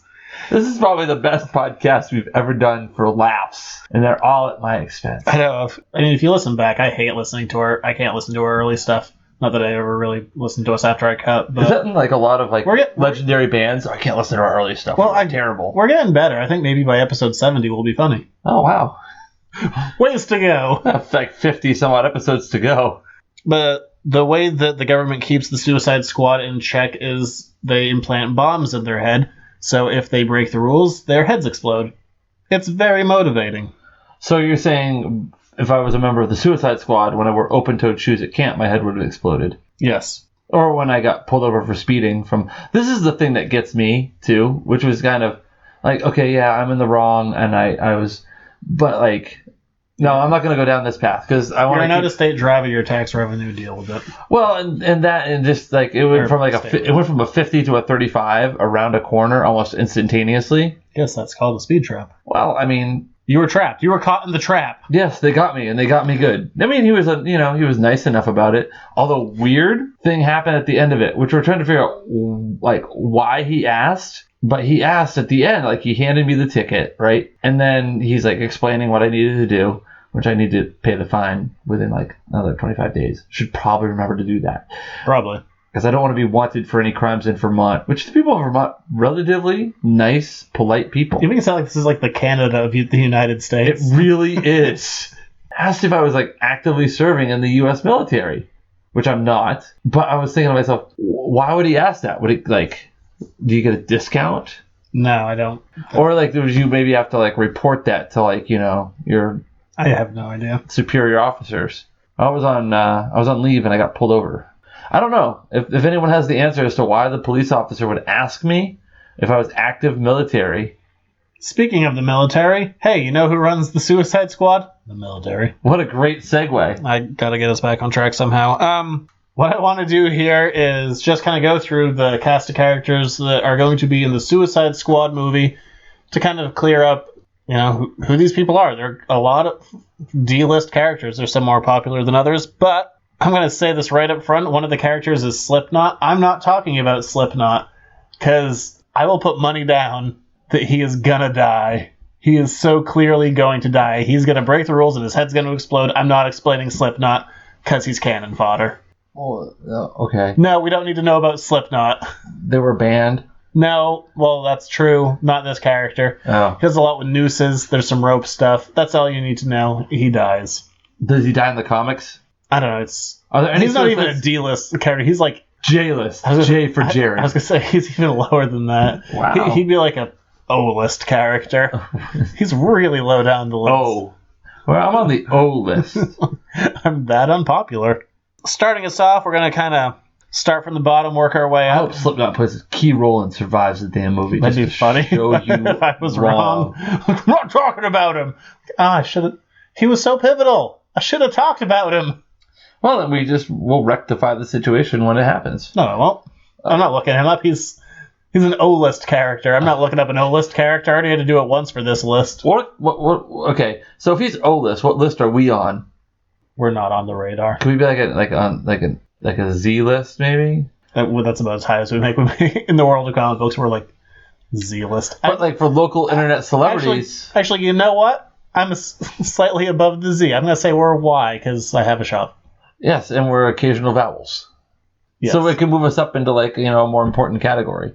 This is probably the best podcast we've ever done for laughs, and they're all at my expense. I know. If you listen back, I hate listening to her. I can't listen to her early stuff. Not that I ever really listened to us after I cut. But is that in like a lot of like legendary bands? I can't listen to our early stuff. Well, I'm terrible. We're getting better. I think maybe by episode 70 we'll be funny. Oh, wow. Ways to go. That's like 50 some odd episodes to go. But the way that the government keeps the Suicide Squad in check is they implant bombs in their head. So if they break the rules, their heads explode. It's very motivating. So you're saying if I was a member of the Suicide Squad, when I wore open-toed shoes at camp, my head would have exploded? Yes. Or when I got pulled over for speeding from... This is the thing that gets me, too, which was kind of like, okay, yeah, I'm in the wrong, and I was... But, like... No, I'm not going to go down this path, because I want to... You're an out-of-state driver, your tax revenue, deal with it. Well, and just, like, it went from a 50 to a 35 around a corner almost instantaneously. Yes, that's called a speed trap. Well, I mean... You were trapped. You were caught in the trap. Yes, they got me, and they got me good. I mean, he was nice enough about it. Although weird thing happened at the end of it, which we're trying to figure out, like, why he asked. But he asked at the end, like, he handed me the ticket, right? And then he's, like, explaining what I needed to do, which I need to pay the fine within, like, another 25 days. Should probably remember to do that. Probably. Because I don't want to be wanted for any crimes in Vermont, which the people of Vermont, relatively nice, polite people. You make it sound like this is like the Canada of the United States. It really is. Asked if I was like actively serving in the U.S. military, which I'm not. But I was thinking to myself, why would he ask that? Would it like, do you get a discount? No, I don't. Or like, would you maybe have to like report that to like, your... I have no idea. Superior officers. I was on leave and I got pulled over. I don't know if anyone has the answer as to why the police officer would ask me if I was active military. Speaking of the military, hey, you know who runs the Suicide Squad? The military. What a great segue. I gotta get us back on track somehow. What I want to do here is just kind of go through the cast of characters that are going to be in the Suicide Squad movie to kind of clear up, who these people are. There are a lot of D-list characters. There's some more popular than others, but I'm going to say this right up front. One of the characters is Slipknot. I'm not talking about Slipknot because I will put money down that he is going to die. He is so clearly going to die. He's going to break the rules and his head's going to explode. I'm not explaining Slipknot because he's cannon fodder. Oh, okay. No, we don't need to know about Slipknot. They were banned? No, well, that's true. Not this character. Oh. He does a lot with nooses. There's some rope stuff. That's all you need to know. He dies. Does he die in the comics? I don't know. He's not even a D-list character. He's like J-list. J for Jared. I was gonna say he's even lower than that. Wow. He'd be like a O-list character. He's really low down the list. Oh, well, I'm on the O list. I'm that unpopular. Starting us off, we're gonna kind of start from the bottom, work our way I up. hope Slipknot plays a key role and survives the damn movie. That'd be funny. Show you if I was wrong. I'm not talking about him. I should have. He was so pivotal. I should have talked about him. Well, then we'll rectify the situation when it happens. No, I won't. I'm not looking him up. He's an O-list character. I'm not looking up an O-list character. I already had to do it once for this list. What? Okay, so if he's O-list, what list are we on? We're not on the radar. Can we be like a Z list, maybe? That's about as high as we make in the world of comic books. We're like Z list. But like for local internet celebrities. Actually, you know what? I'm slightly above the Z. I'm gonna say we're Y because I have a shop. Yes, and we're occasional vowels. Yes. So it can move us up into like, a more important category.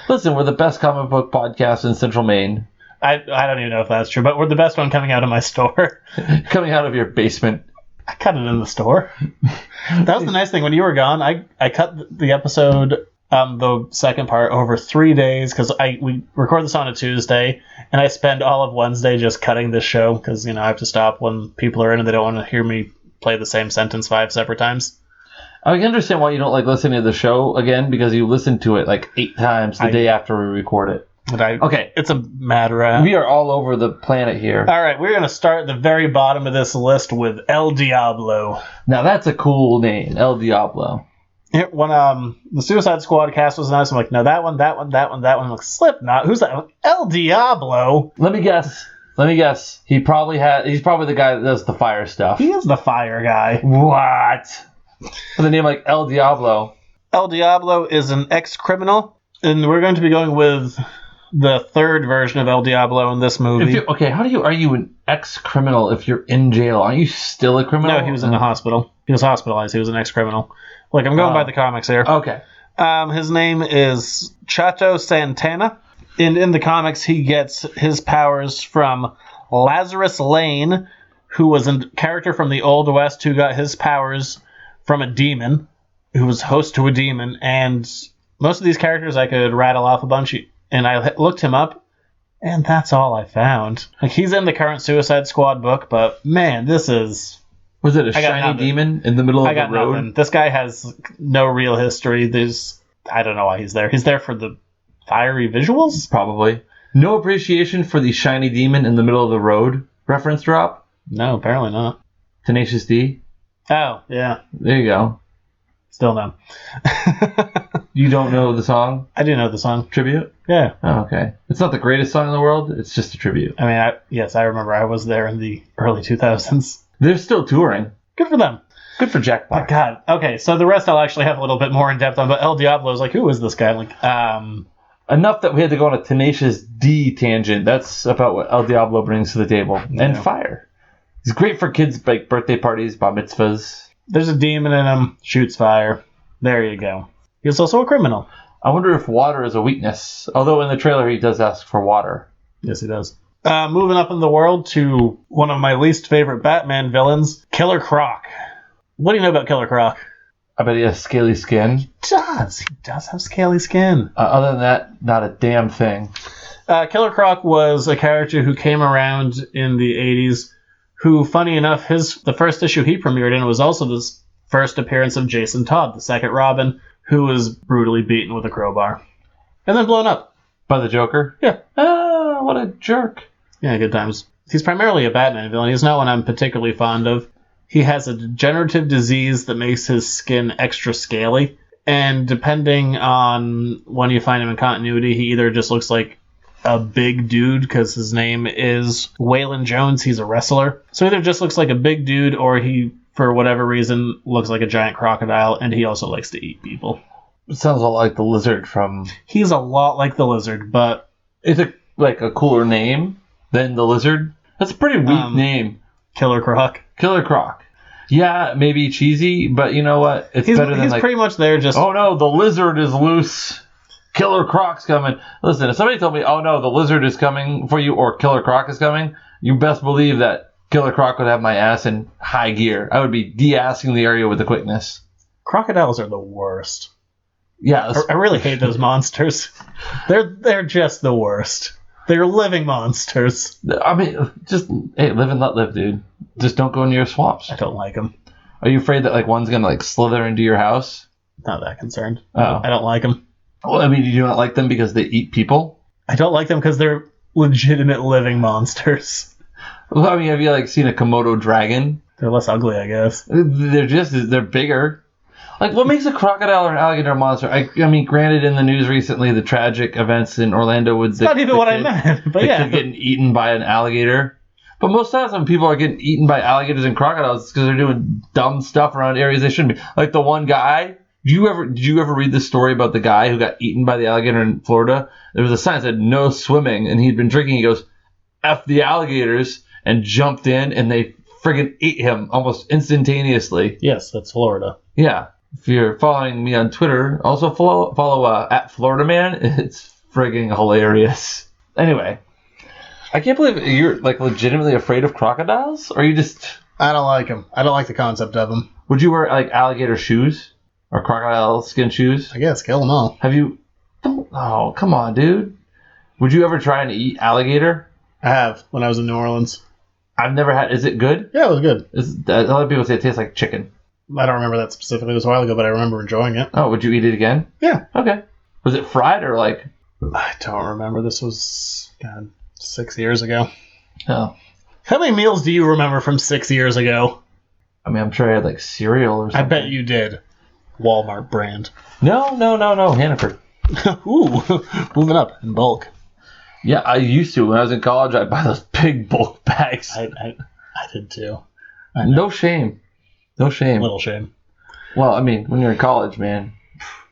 Listen, we're the best comic book podcast in Central Maine. I don't even know if that's true, but we're the best one coming out of my store. Coming out of your basement. I cut it in the store. That was the nice thing. When you were gone, I cut the episode, the second part, over 3 days because we record this on a Tuesday, and I spend all of Wednesday just cutting this show because, I have to stop when people are in and they don't want to hear me play the same sentence 5 separate times. I can understand why you don't like listening to the show again because you listen to it like 8 times the day after we record it. Okay. It's a mad rap. We are all over the planet here. All right, we're going to start at the very bottom of this list with El Diablo. Now that's a cool name, El Diablo. When the Suicide Squad cast was announced, I'm like, no, that one. I'm like, Slipknot. Who's that? El Diablo. Let me guess. He's probably the guy that does the fire stuff. He is the fire guy. What? With a name like El Diablo. El Diablo is an ex-criminal, and we're going to be going with the third version of El Diablo in this movie. How are you an ex-criminal if you're in jail? Aren't you still a criminal? No, he was in the hospital. He was hospitalized. He was an ex-criminal. Look, I'm going by the comics here. Okay. His name is Chato Santana. In the comics, he gets his powers from Lazarus Lane, who was a character from the Old West who got his powers from a demon, who was host to a demon. And most of these characters I could rattle off a bunch, and I looked him up, and that's all I found. Like, he's in the current Suicide Squad book, but man, this is... Was it a shiny demon in the middle of the road? Nothing. This guy has no real history. I don't know why he's there. He's there for the fiery visuals? Probably. No appreciation for the shiny demon in the middle of the road reference drop? No, apparently not. Tenacious D? Oh, yeah. There you go. Still no. You don't know the song? I do know the song. Tribute? Yeah. Oh, okay. It's not the greatest song in the world. It's just a tribute. I mean, yes, I remember I was there in the early 2000s. They're still touring. Good for them. Good for Jack Black. God. Okay, so the rest I'll actually have a little bit more in depth on, but El Diablo is like, who is this guy? Like, enough that we had to go on a Tenacious D tangent. That's about what El Diablo brings to the table. Yeah. And fire. He's great for kids' like birthday parties, bar mitzvahs. There's a demon in him, shoots fire. There you go. He's also a criminal. I wonder if water is a weakness. Although in the trailer he does ask for water. Yes, he does. Moving up in the world to one of my least favorite Batman villains, Killer Croc. What do you know about Killer Croc? I bet he has scaly skin. He does have scaly skin. Other than that, not a damn thing. Killer Croc was a character who came around in the 80s, who, funny enough, the first issue he premiered in was also the first appearance of Jason Todd, the second Robin, who was brutally beaten with a crowbar. And then blown up. By the Joker? Yeah. Ah, what a jerk. Yeah, good times. He's primarily a Batman villain. He's not one I'm particularly fond of. He has a degenerative disease that makes his skin extra scaly. And depending on when you find him in continuity, he either just looks like a big dude because his name is Waylon Jones. He's a wrestler. So either just looks like a big dude or he, for whatever reason, looks like a giant crocodile, and he also likes to eat people. It sounds a lot like the Lizard from... He's a lot like the Lizard, but... It's a cooler name than the Lizard. That's a pretty weak name. Killer Croc. Killer Croc. Yeah, maybe cheesy, but you know what? It's better than he's pretty much there just... Oh no, the Lizard is loose. Killer Croc's coming. Listen, if somebody told me, oh no, the Lizard is coming for you or Killer Croc is coming, you best believe that Killer Croc would have my ass in high gear. I would be de-assing the area with the quickness. Crocodiles are the worst. Yeah. I really hate those monsters. They're just the worst. They're living monsters. I mean, just, hey, live and let live, dude. Just don't go near swamps. I don't like them. Are you afraid that, like, one's going to, like, slither into your house? Not that concerned. Oh. I don't like them. Well, I mean, you do not like them because they eat people? I don't like them because they're legitimate living monsters. Well, I mean, have you, like, seen a Komodo dragon? They're less ugly, I guess. They're bigger. Like, what makes a crocodile or an alligator a monster? I mean, granted, in the news recently, the tragic events in Orlando with the... It's not even what I meant, but yeah. The kid getting eaten by an alligator. But most times when people are getting eaten by alligators and crocodiles, it's because they're doing dumb stuff around areas they shouldn't be. Like the one guy... Did you ever read the story about the guy who got eaten by the alligator in Florida? There was a sign that said, no swimming, and he'd been drinking. He goes, F the alligators, and jumped in, and they friggin' ate him almost instantaneously. Yes, that's Florida. Yeah. If you're following me on Twitter, also follow at Florida Man. It's friggin' hilarious. Anyway, I can't believe you're like legitimately afraid of crocodiles. Or you just... I don't like them. I don't like the concept of them. Would you wear like alligator shoes or crocodile skin shoes? I guess kill them all. Have you? Oh, come on, dude. Would you ever try and eat alligator? I have when I was in New Orleans. I've never had. Is it good? Yeah, it was good. A lot of people say it tastes like chicken. I don't remember that specifically. It was a while ago, but I remember enjoying it. Oh, would you eat it again? Yeah. Okay. Was it fried or like? I don't remember. This was 6 years ago. Oh. How many meals do you remember from 6 years ago? I mean, I'm sure I had like cereal or something. I bet you did. Walmart brand. No. Hannaford. Ooh, moving up in bulk. Yeah, I used to. When I was in college, I'd buy those big bulk bags. I did too. No shame. No shame. Little shame. Well, I mean, when you're in college, man,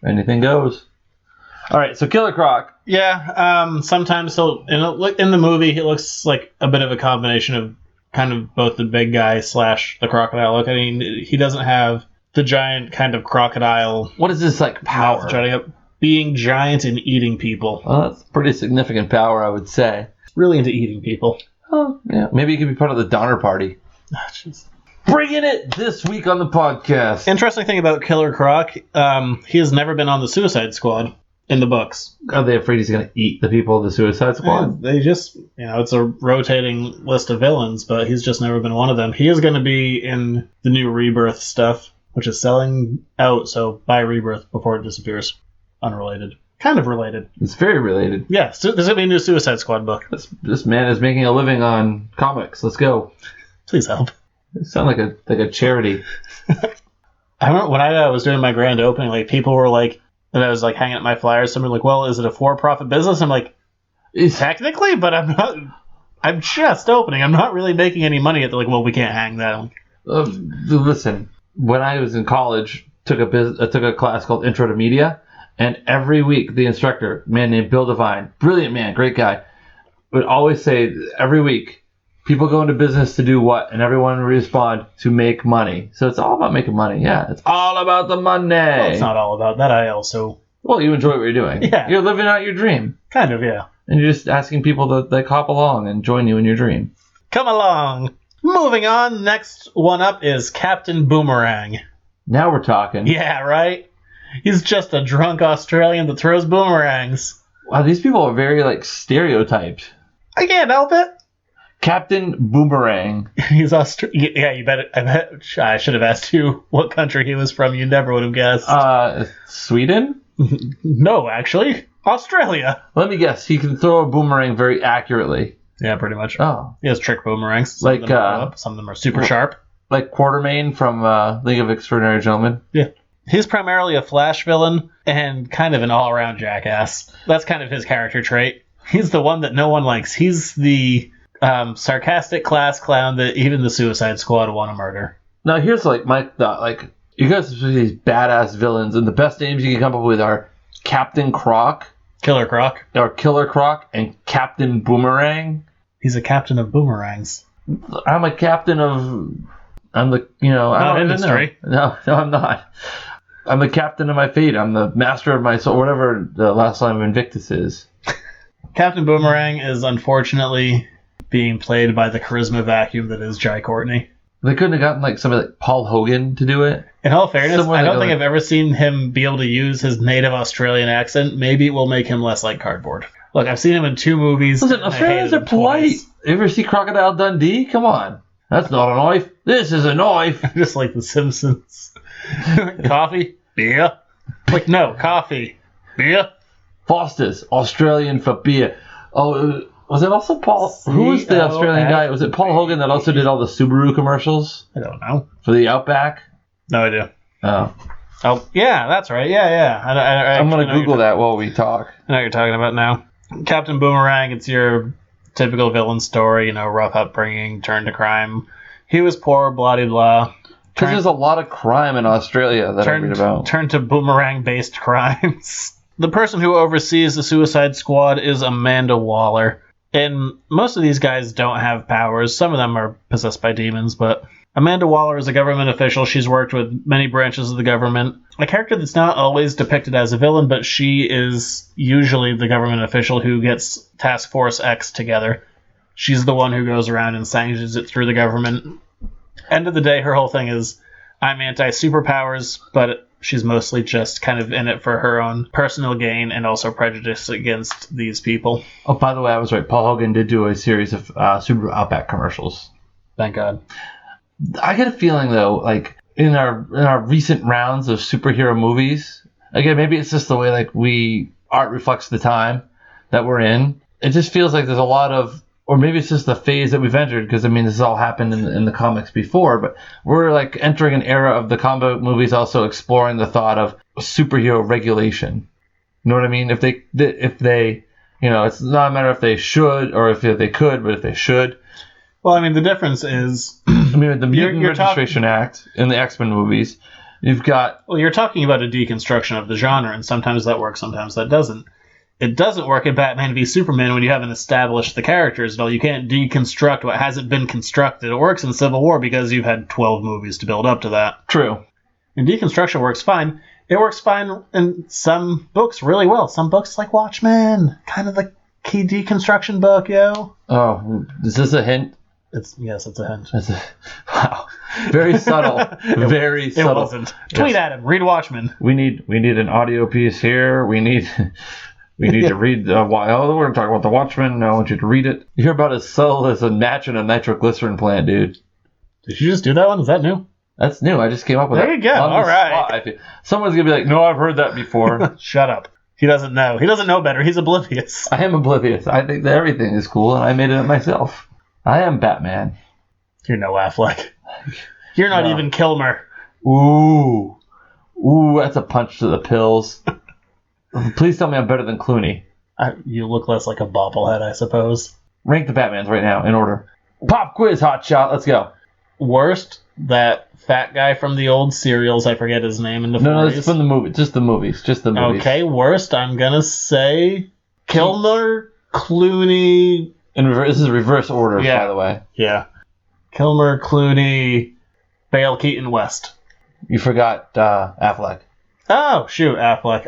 anything goes. All right, so Killer Croc. Yeah, sometimes in the movie he looks like a bit of a combination of kind of both the big guy / the crocodile look. I mean, he doesn't have the giant kind of crocodile. What is this like power? Mouth jutting up, being giant and eating people. Well, that's pretty significant power, I would say. Really into eating people. Oh, yeah. Maybe he could be part of the Donner Party. Bringing it this week on the podcast. Interesting thing about Killer Croc, he has never been on the Suicide Squad in the books. Are they afraid he's going to eat the people of the Suicide Squad? They just, it's a rotating list of villains, but he's just never been one of them. He is going to be in the new Rebirth stuff, which is selling out, so buy Rebirth before it disappears. Unrelated. Kind of related. It's very related. Yeah, so there's going to be a new Suicide Squad book. This man is making a living on comics. Let's go. Please help. It sounds like a charity. I remember when I was doing my grand opening, like people were like, and I was like hanging up my flyers, somebody like, well, is it a for-profit business? I'm like, technically, but I'm not. I'm just opening. I'm not really making any money at the, like, well, we can't hang that. Listen, when I was in college, I took a class called Intro to Media, and every week the instructor, a man named Bill Devine, brilliant man, great guy, would always say every week, people go into business to do what? And everyone would respond, to make money. So it's all about making money. Yeah, it's all about the money. Well, it's not all about that. Well, you enjoy what you're doing. Yeah. You're living out your dream. Kind of, yeah. And you're just asking people to like hop along and join you in your dream. Come along. Moving on, next one up is Captain Boomerang. Now we're talking. Yeah, right? He's just a drunk Australian that throws boomerangs. Wow, these people are very like stereotyped. I can't help it. Captain Boomerang. He's Australian. Yeah, you bet. I bet. I should have asked you what country he was from. You never would have guessed. Sweden? No, actually. Australia. Let me guess. He can throw a boomerang very accurately. Yeah, pretty much. Oh. He has trick boomerangs. Some like, of them are up, some of them are super sharp. Like Quartermain from League of Extraordinary Gentlemen. Yeah. He's primarily a Flash villain and kind of an all-around jackass. That's kind of his character trait. He's the one that no one likes. He's the sarcastic class clown that even the Suicide Squad want to murder. Now, here's like my thought. Like, you guys are these badass villains, and the best names you can come up with are Captain Croc, Killer Croc, or Killer Croc, and Captain Boomerang. He's a captain of boomerangs. I'm a captain of. I'm the industry. No, I'm not. I'm the captain of my fate. I'm the master of my soul. Whatever the last line of Invictus is. Captain Boomerang is unfortunately being played by the charisma vacuum that is Jai Courtney. They couldn't have gotten like somebody like Paul Hogan to do it. In all fairness, I don't think I've ever seen him be able to use his native Australian accent. Maybe it will make him less like cardboard. Look, I've seen him in 2 movies. Listen, Australians are polite. You ever see Crocodile Dundee? Come on. That's not a knife. This is a knife. Just like The Simpsons. Coffee? Beer? Like, no, coffee. Beer? Foster's, Australian for beer. Oh, was it also Paul? Who was the Australian guy? Was it Paul Hogan that also did all the Subaru commercials? I don't know. For the Outback? No idea. Oh. Oh, yeah, that's right. Yeah. I'm going to Google that while we talk. I know what you're talking about now. Captain Boomerang, it's your typical villain story, rough upbringing, turn to crime. He was poor, blah, blah, blah. Because there's a lot of crime in Australia that I read about. Turn to boomerang-based crimes. The person who oversees the Suicide Squad is Amanda Waller. And most of these guys don't have powers. Some of them are possessed by demons, but Amanda Waller is a government official. She's worked with many branches of the government. A character that's not always depicted as a villain, but she is usually the government official who gets Task Force X together. She's the one who goes around and sanctions it through the government. End of the day, her whole thing is, I'm anti-superpowers, but she's mostly just kind of in it for her own personal gain and also prejudice against these people. Oh, by the way, I was right. Paul Hogan did do a series of Subaru Outback commercials. Thank God. I get a feeling, though, like, in our recent rounds of superhero movies, again, maybe it's just the way, like, art reflects the time that we're in. It just feels like there's a lot of, or maybe it's just the phase that we've entered, because, I mean, this has all happened in the comics before, but we're, like, entering an era of the comic book movies also exploring the thought of superhero regulation. You know what I mean? If they, it's not a matter if they should or if they could, but if they should. Well, I mean, the difference is... I mean, the Mutant Registration Act in the X-Men movies, You've got Well, you're talking about a deconstruction of the genre, and sometimes that works, sometimes that doesn't. It doesn't work in Batman v Superman when you haven't established the characters at all. You can't deconstruct what hasn't been constructed. It works in Civil War because you've had 12 movies to build up to that. true. And deconstruction works fine. It works fine in some books really well. Some books like Watchmen, kind of the key deconstruction book, yo. Oh, is this a hint? Yes, it's a hint. Wow, very subtle. Very It subtle. wasn't. Tweet at him. Read Watchmen. We need an audio piece here. We need to read we're going to talk about the Watchmen. I want you to read it. You're about as subtle as a match in a nitroglycerin plant, dude. Did you just do that one? Is that new? That's new. I just came up with There that. you go. on the All right. spot. Someone's gonna be like, "No, I've heard that before." Shut up. He doesn't know. He doesn't know better. He's oblivious. I am oblivious. I think that everything is cool, and I made it up myself. I am Batman. You're no Affleck. You're not No. even Kilmer. Ooh, that's a punch to the pills. Please tell me I'm better than Clooney. You look less like a bobblehead, I suppose. Rank the Batmans right now in order. Pop quiz, hot shot. Let's go. Worst, that fat guy from the old serials. I forget his name in the No, 40s. it's from the movie. Just the movies. Just the movies. Okay, worst, I'm gonna say Kilmer, Clooney. This is reverse order, Yeah. by the way. Yeah. Kilmer, Clooney, Bale, Keaton, West. You forgot Affleck. Oh, shoot, Affleck.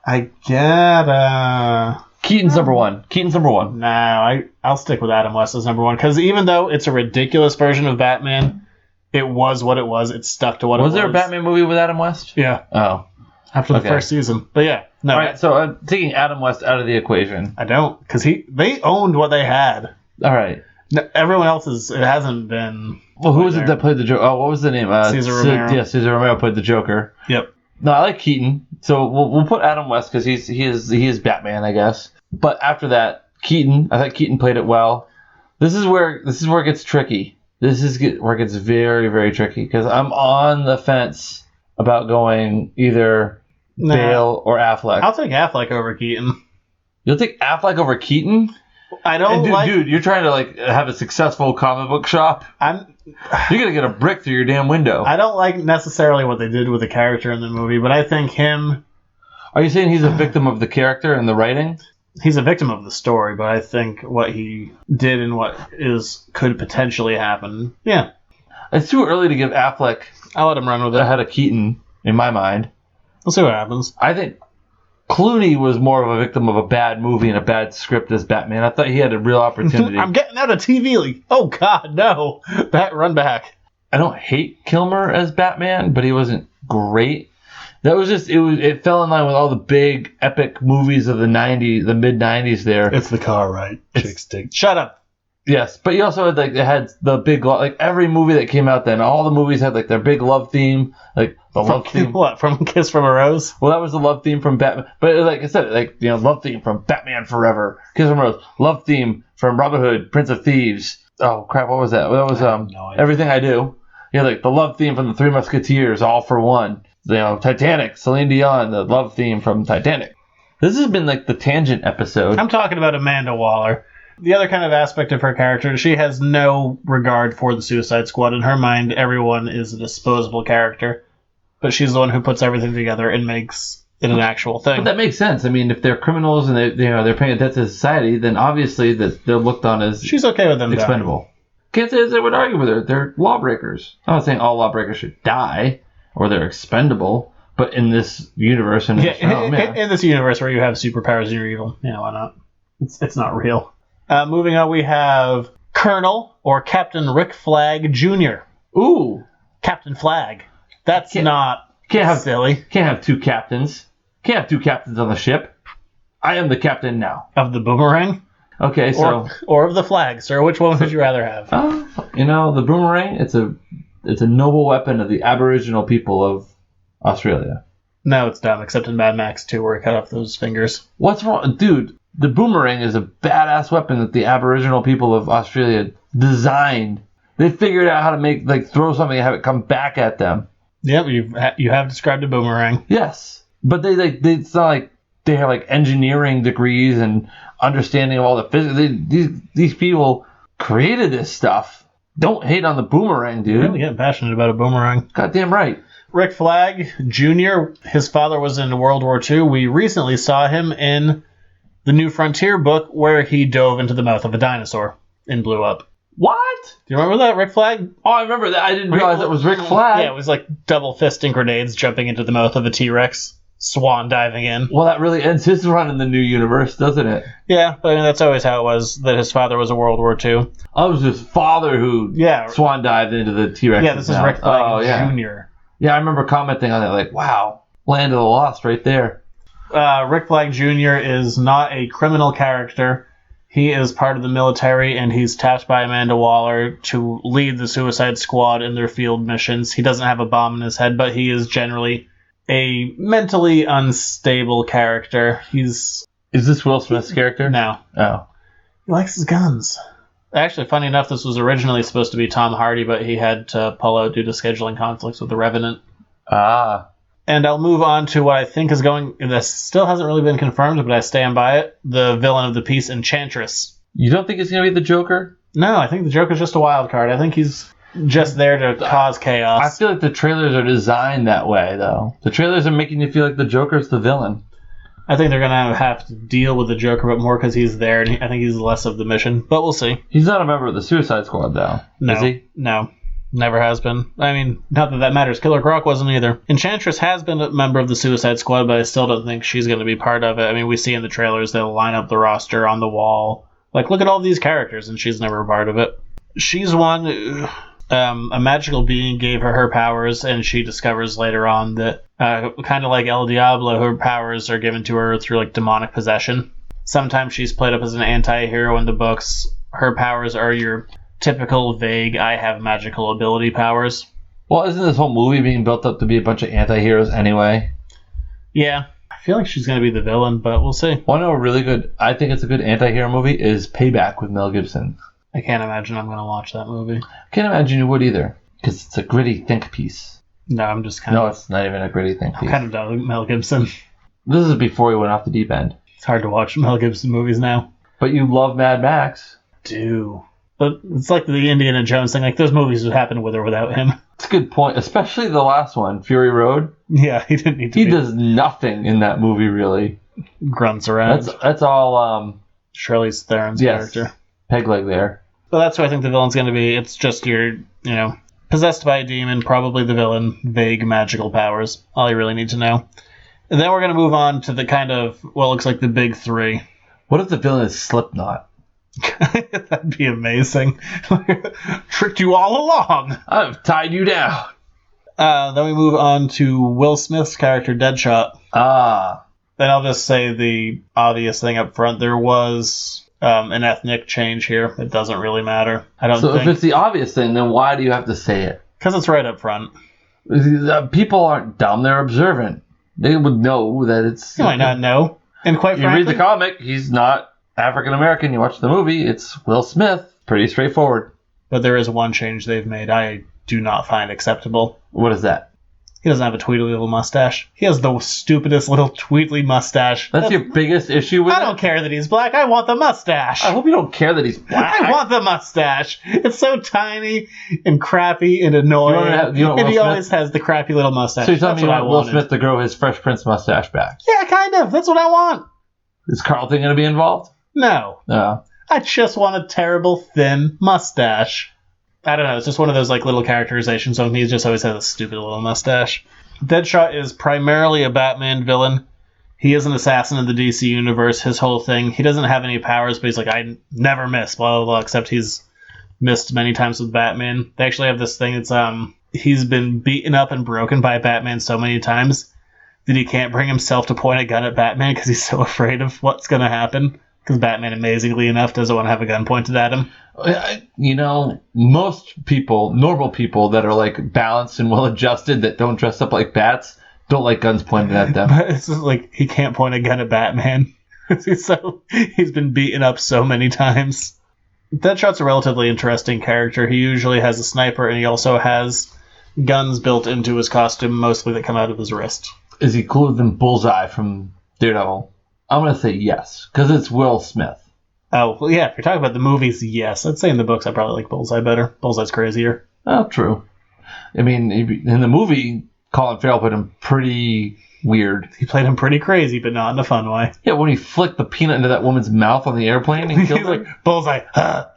I gotta... Keaton's number one. No, I'll stick with Adam West as number one, because even though it's a ridiculous version of Batman, it was what it was. It stuck to what it was. Was there a Batman movie with Adam West? Yeah, Oh. after the Okay. first season. But yeah, no, All right, so I'm taking Adam West out of the equation. I don't, because they owned what they had. All right. No, everyone else's, it hasn't been... Well, who was it there. that played the Joker? Oh, what was the name? Cesar Romero. Yeah, Cesar Romero played the Joker. Yep. No, I like Keaton, so we'll put Adam West because he is Batman, I guess. But after that, Keaton, I thought Keaton played it well. This is where it gets tricky. Where it gets very, very tricky because I'm on the fence about going either Nah. Bale or Affleck. I'll take Affleck over Keaton. You'll take Affleck over Keaton? I don't Dude, you're trying to have a successful comic book shop. You're gonna get a brick through your damn window. I don't like necessarily what they did with the character in the movie, but I think Are you saying he's a victim of the character and the writing? he's a victim of the story, but I think what he did and what could potentially happen. Yeah, It's too early to give Affleck I'll let him run with it. ahead of Keaton, in my mind. We'll see what happens. I think Clooney was more of a victim of a bad movie and a bad script as Batman. I thought he had a real opportunity. I'm getting out of TV League. Oh God, no! Run back. I don't hate Kilmer as Batman, but he wasn't great. That was just it fell in line with all the big epic movies of the mid 90s there. It's the car, right? Chicks dig. Shut up. Yes, but you also had it had the big every movie that came out then. All the movies had their big love theme, the love theme. What, from Kiss from a Rose? Well, that was the love theme from Batman. But like I said, love theme from Batman Forever, Kiss from a Rose, love theme from Robin Hood, Prince of Thieves. Oh crap, what was that? That was no idea. Everything I Do. Yeah, the love theme from the Three Musketeers, All for One. Titanic, Celine Dion, the love theme from Titanic. This has been the tangent episode. I'm talking about Amanda Waller. The other kind of aspect of her character, she has no regard for the Suicide Squad. In her mind, everyone is a disposable character. But she's the one who puts everything together and makes it an actual thing. But that makes sense. I mean, if they're criminals and they're paying a debt to society, then obviously that they're looked on as She's okay with them dying. expendable. Can't say I would argue with her. They're lawbreakers. I'm not saying all lawbreakers should die or they're expendable, but in this universe and in this universe where you have superpowers and you're evil, yeah, why not? It's not real. Moving on, we have Colonel or Captain Rick Flag Jr. Ooh, Captain Flag. That's not silly. Can't have two captains. Can't have two captains on the ship. I am the captain now. Of the boomerang? Okay, so Or of the flag, sir. Which one would you rather have? the boomerang. It's a noble weapon of the Aboriginal people of Australia. No, it's dumb, except in Mad Max 2 where he cut off those fingers. What's wrong, dude? The boomerang is a badass weapon that the Aboriginal people of Australia designed. They figured out how to make throw something and have it come back at them. Yep, you have described a boomerang. Yes, but it's not like they have engineering degrees and understanding of all the physics. These people created this stuff. Don't hate on the boomerang, dude. Really getting passionate about a boomerang. Goddamn right. Rick Flag Jr., his father was in World War II. We recently saw him in the New Frontier book where he dove into the mouth of a dinosaur and blew up. What? Do you remember that, Rick Flag? Oh, I remember that. I didn't realize it was Rick Flag. Yeah, it was like double fisting grenades jumping into the mouth of a T-Rex, swan diving in. Well, that really ends his run in the new universe, doesn't it? Yeah, but I mean, that's always how it was, that his father was a World War II. Oh, it was his father who swan dived into the T-Rex. Yeah, this is Rick Flag Jr. Yeah, I remember commenting on it like, wow, Land of the Lost right there. Rick Flag Jr. is not a criminal character. He is part of the military, and he's tapped by Amanda Waller to lead the Suicide Squad in their field missions. He doesn't have a bomb in his head, but he is generally a mentally unstable character. Is this Will Smith's character? No. Oh. He likes his guns. Actually, funny enough, this was originally supposed to be Tom Hardy, but he had to pull out due to scheduling conflicts with The Revenant. Ah. And I'll move on to what I think is going... This still hasn't really been confirmed, but I stand by it. The villain of the piece, Enchantress. You don't think he's going to be the Joker? No, I think the Joker's just a wild card. I think he's just there to cause chaos. I feel like the trailers are designed that way, though. The trailers are making you feel like the Joker's the villain. I think they're going to have to deal with the Joker, but more because he's there, and I think he's less of the mission. But we'll see. He's not a member of the Suicide Squad, though. No, is he? No. Never has been. I mean, not that matters. Killer Croc wasn't either. Enchantress has been a member of the Suicide Squad, but I still don't think she's going to be part of it. I mean, we see in the trailers they'll line up the roster on the wall. Like, look at all these characters, and she's never a part of it. She's one... a magical being gave her powers, and she discovers later on that, kind of like El Diablo, her powers are given to her through, like, demonic possession. Sometimes she's played up as an anti-hero in the books. Her powers are your... typical vague I have magical ability powers. Well, isn't this whole movie being built up to be a bunch of anti-heroes anyway? Yeah. I feel like she's going to be the villain, but we'll see. Well, I know I think it's a good anti-hero movie is Payback with Mel Gibson. I can't imagine I'm going to watch that movie. I can't imagine you would either, because it's a gritty think piece. No, I'm just kind of... No, it's not even a gritty think piece. I'm kind of done with Mel Gibson. This is before he went off the deep end. It's hard to watch Mel Gibson movies now. But you love Mad Max. Do. But it's like the Indiana Jones thing. Like, those movies would happen with or without him. That's a good point. Especially the last one, Fury Road. Yeah, he didn't need to. He does nothing in that movie, really. Grunts around. That's all. Charlize Theron's character. Peg leg there. But that's who I think the villain's going to be. It's just your, possessed by a demon, probably the villain, vague magical powers. All you really need to know. And then we're going to move on to the kind of what looks like the big three. What if the villain is Slipknot? That'd be amazing. Tricked you all along. I've tied you down. Then we move on to Will Smith's character, Deadshot. Then I'll just say the obvious thing up front. There was an ethnic change here. It doesn't really matter. I don't think. So if it's the obvious thing, then why do you have to say it? Because it's right up front. People aren't dumb. They're observant. They would know that it's... You might not know. And quite frankly... You read the comic, he's not African American. You watch the movie, it's Will Smith. Pretty straightforward. But there is one change they've made I do not find acceptable. What is that? He doesn't have a tweedly little mustache. He has the stupidest little tweedly mustache. That's your biggest issue with it? I don't care that he's black. I want the mustache. I hope you don't care that he's black. I want the mustache. It's so tiny and crappy and annoying. And he always has the crappy little mustache. So you're telling me you want Will Smith to grow his Fresh Prince mustache back? Yeah, kind of. That's what I want. Is Carlton going to be involved? No. I just want a terrible, thin mustache. I don't know. It's just one of those like little characterizations of him. He just always has a stupid little mustache. Deadshot is primarily a Batman villain. He is an assassin in the DC universe. His whole thing, he doesn't have any powers, but he's like, I never miss, blah, blah, blah, except he's missed many times with Batman. They actually have this thing. It's he's been beaten up and broken by Batman so many times that he can't bring himself to point a gun at Batman because he's so afraid of what's going to happen. Because Batman, amazingly enough, doesn't want to have a gun pointed at him. You know, most people, normal people that are like balanced and well adjusted that don't dress up like bats, don't like guns pointed at them. But it's just like he can't point a gun at Batman. He's been beaten up so many times. Deadshot's a relatively interesting character. He usually has a sniper, and he also has guns built into his costume, mostly that come out of his wrist. Is he cooler than Bullseye from Daredevil? I'm going to say yes, because it's Will Smith. Oh, well, yeah, if you're talking about the movies, yes. I'd say in the books I probably like Bullseye better. Bullseye's crazier. Oh, true. I mean, in the movie, Colin Farrell played him pretty weird. He played him pretty crazy, but not in a fun way. Yeah, when he flicked the peanut into that woman's mouth on the airplane and killed He's her. like, bullseye.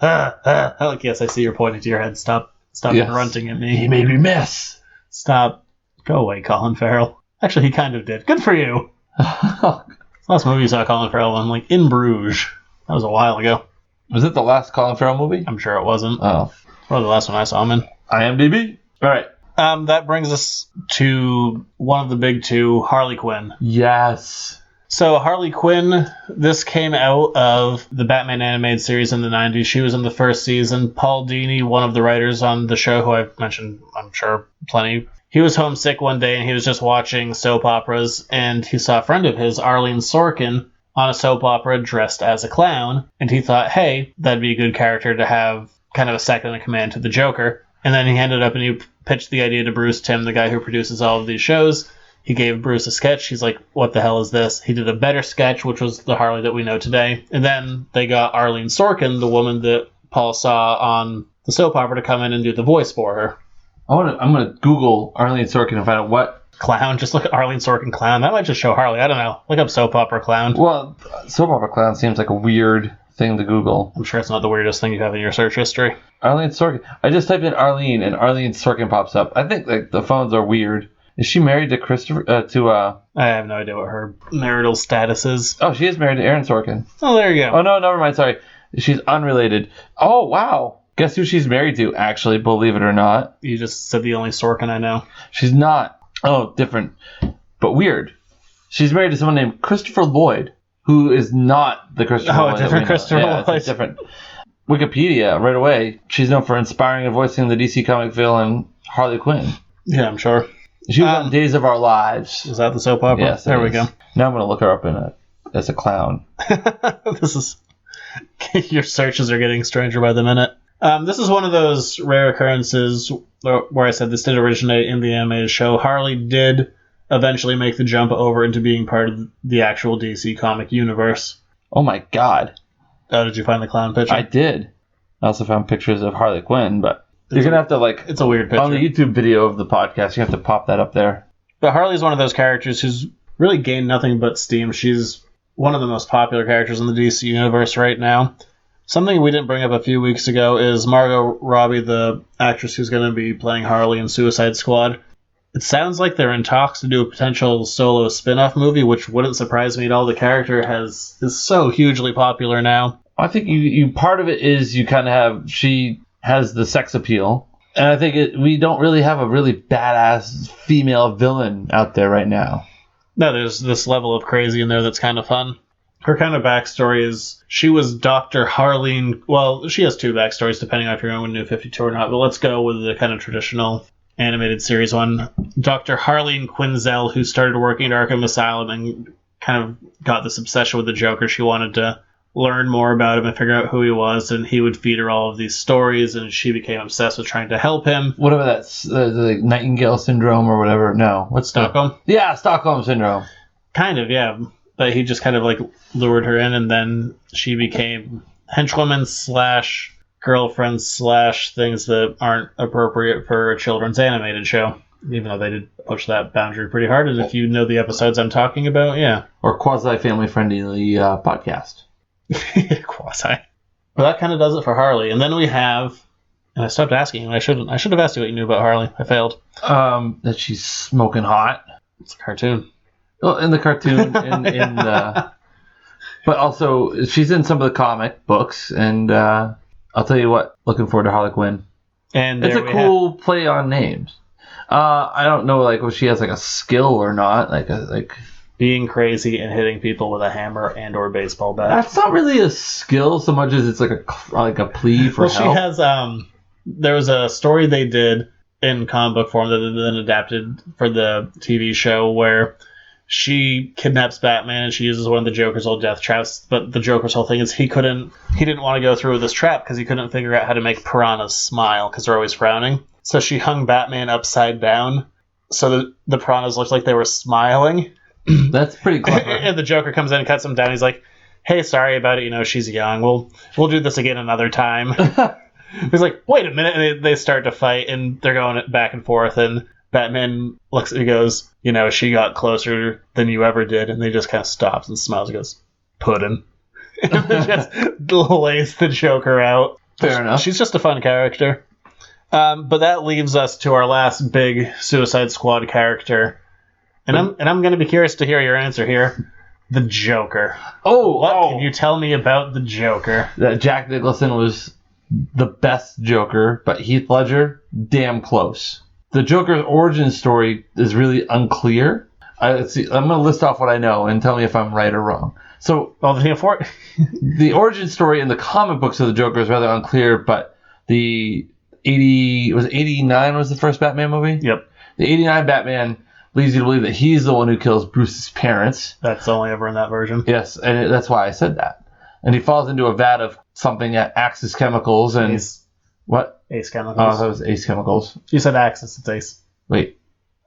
Like, yes, I see you're pointing to your head. Stop Yes. grunting at me. He made me miss. Stop. Go away, Colin Farrell. Actually, he kind of did. Good for you. Last movie you saw Colin Farrell in, like, In Bruges. That was a while ago. Was it the last Colin Farrell movie? I'm sure it wasn't. Oh. Well, the last one I saw him in. IMDb? All right. That brings us to one of the big two, Harley Quinn. Yes. So Harley Quinn, this came out of the Batman animated series in the 90s. She was in the first season. Paul Dini, one of the writers on the show, who I've mentioned, I'm sure, plenty, he was homesick one day and he was just watching soap operas, and he saw a friend of his, Arlene Sorkin, on a soap opera dressed as a clown, and he thought, hey, that'd be a good character to have kind of a second in command to the Joker. And then he ended up and he pitched the idea to Bruce Timm, the guy who produces all of these shows. He gave Bruce a sketch. He's like, what the hell is this? He did a better sketch, which was the Harley that we know today. And then they got Arlene Sorkin, the woman that Paul saw on the soap opera, to come in and do the voice for her. I'm going to Google Arlene Sorkin and find out what. Clown. Just look at Arlene Sorkin clown. That might just show Harley. I don't know. Look up soap opera clown. Well, soap opera clown seems like a weird thing to Google. I'm sure it's not the weirdest thing you have in your search history. Arlene Sorkin. I just typed in Arlene and Arlene Sorkin pops up. I think like the phones are weird. Is she married to Christopher? I have no idea what her marital status is. Oh, she is married to Aaron Sorkin. Oh, there you go. Oh no, never mind. Sorry, she's unrelated. Oh wow. Guess who she's married to? Actually, believe it or not, You just said the only Sorkin I know. she's not. Oh, different, but weird. She's married to someone named Christopher Lloyd, who is not the Christopher Oh, a Lloyd. that different we know. Christopher Yeah, Lloyd. it's different. Wikipedia right away. She's known for inspiring and voicing the DC comic villain Harley Quinn. Yeah, I'm sure. She was on Days of Our Lives. Is that the soap opera? Yes, there it we is. go. Now I'm gonna look her up as a clown. This is your searches are getting stranger by the minute. This is one of those rare occurrences where I said this did originate in the animated show. Harley did eventually make the jump over into being part of the actual DC comic universe. Oh my god, Oh, did you find the clown picture? I did. I also found pictures of Harley Quinn, but you're gonna have to like It's a weird picture. on the YouTube video of the podcast. You have to pop that up there. But Harley's one of those characters who's really gained nothing but steam. She's one of the most popular characters in the DC universe right now. Something we didn't bring up a few weeks ago is Margot Robbie, the actress who's going to be playing Harley in Suicide Squad. It sounds like they're in talks to do a potential solo spin-off movie, which wouldn't surprise me at all. The character is so hugely popular now. I think you part of it is you kind of have she has the sex appeal, and I think we don't really have a really badass female villain out there right now. No, there's this level of crazy in there that's kind of fun. Her kind of backstory is she was Dr. Harleen. Well, she has two backstories depending on if you're going with New 52 or not, but let's go with the kind of traditional animated series one. Dr. Harleen Quinzel, who started working at Arkham Asylum and kind of got this obsession with the Joker. She wanted to learn more about him and figure out who he was, and he would feed her all of these stories, and she became obsessed with trying to help him. Whatever that's the Nightingale syndrome or whatever. No, what's Stockholm? Yeah, Stockholm syndrome. Kind of, yeah. But he just kind of like lured her in, and then she became henchwoman slash girlfriend slash things that aren't appropriate for a children's animated show. Even though they did push that boundary pretty hard, and if you know the episodes I'm talking about, yeah. Or quasi family friendly podcast. Quasi. But that kind of does it for Harley. And then we have, and I stopped asking you. I should have asked you what you knew about Harley. I failed. That she's smoking hot. It's a cartoon. Well, in the cartoon, in the, but also she's in some of the comic books, and I'll tell you what, looking forward to Harley Quinn. And It's a cool play on names. I don't know, like, if she has like a skill or not, like being crazy and hitting people with a hammer and or baseball bat. that's not really a skill so much as it's like a plea for Well, help. she has. There was a story they did in comic book form that they then adapted for the TV show where she kidnaps Batman and she uses one of the Joker's old death traps. But the Joker's whole thing is he didn't want to go through with this trap because he couldn't figure out how to make piranhas smile because they're always frowning. So she hung Batman upside down so that the piranhas looked like they were smiling. That's pretty clever. And the Joker comes in and cuts him down. He's like, "Hey, sorry about it. You know, she's young. We'll do this again another time." He's like, "Wait a minute!" And they start to fight, and they're going back and forth. And Batman looks and goes, she got closer than you ever did, and they just kind of stops and smiles and goes, puddin'. And then just lays the Joker out. Fair enough. She's just a fun character. But that leaves us to our last big Suicide Squad character. And I'm going to be curious to hear your answer here. The Joker. What can you tell me about the Joker? That Jack Nicholson was the best Joker, but Heath Ledger, damn close. The Joker's origin story is really unclear. I'm going to list off what I know and tell me if I'm right or wrong. So, the origin story in the comic books of the Joker is rather unclear, but the 89 was the first Batman movie? Yep. The 89 Batman leads you to believe that he's the one who kills Bruce's parents. That's only ever in that version. Yes, and that's why I said that. And he falls into a vat of something at Axis Chemicals and... Ace. What? Ace Chemicals. Oh, that was Ace Chemicals. You said Axis, it's Ace. Wait,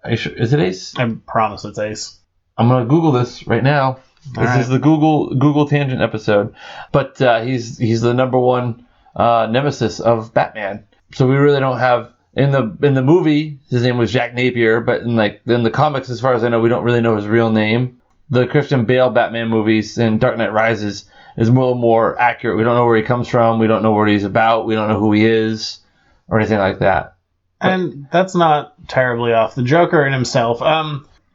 are you sure? Is it Ace? I promise it's Ace. I'm going to Google this right now. This is the Google Tangent episode. But he's the number one nemesis of Batman. So we really don't have... In the movie, his name was Jack Napier, but in the comics, as far as I know, we don't really know his real name. The Christian Bale Batman movies and Dark Knight Rises is more accurate. We don't know where he comes from. We don't know what he's about. We don't know who he is or anything like that. And that's not terribly off. The Joker in himself.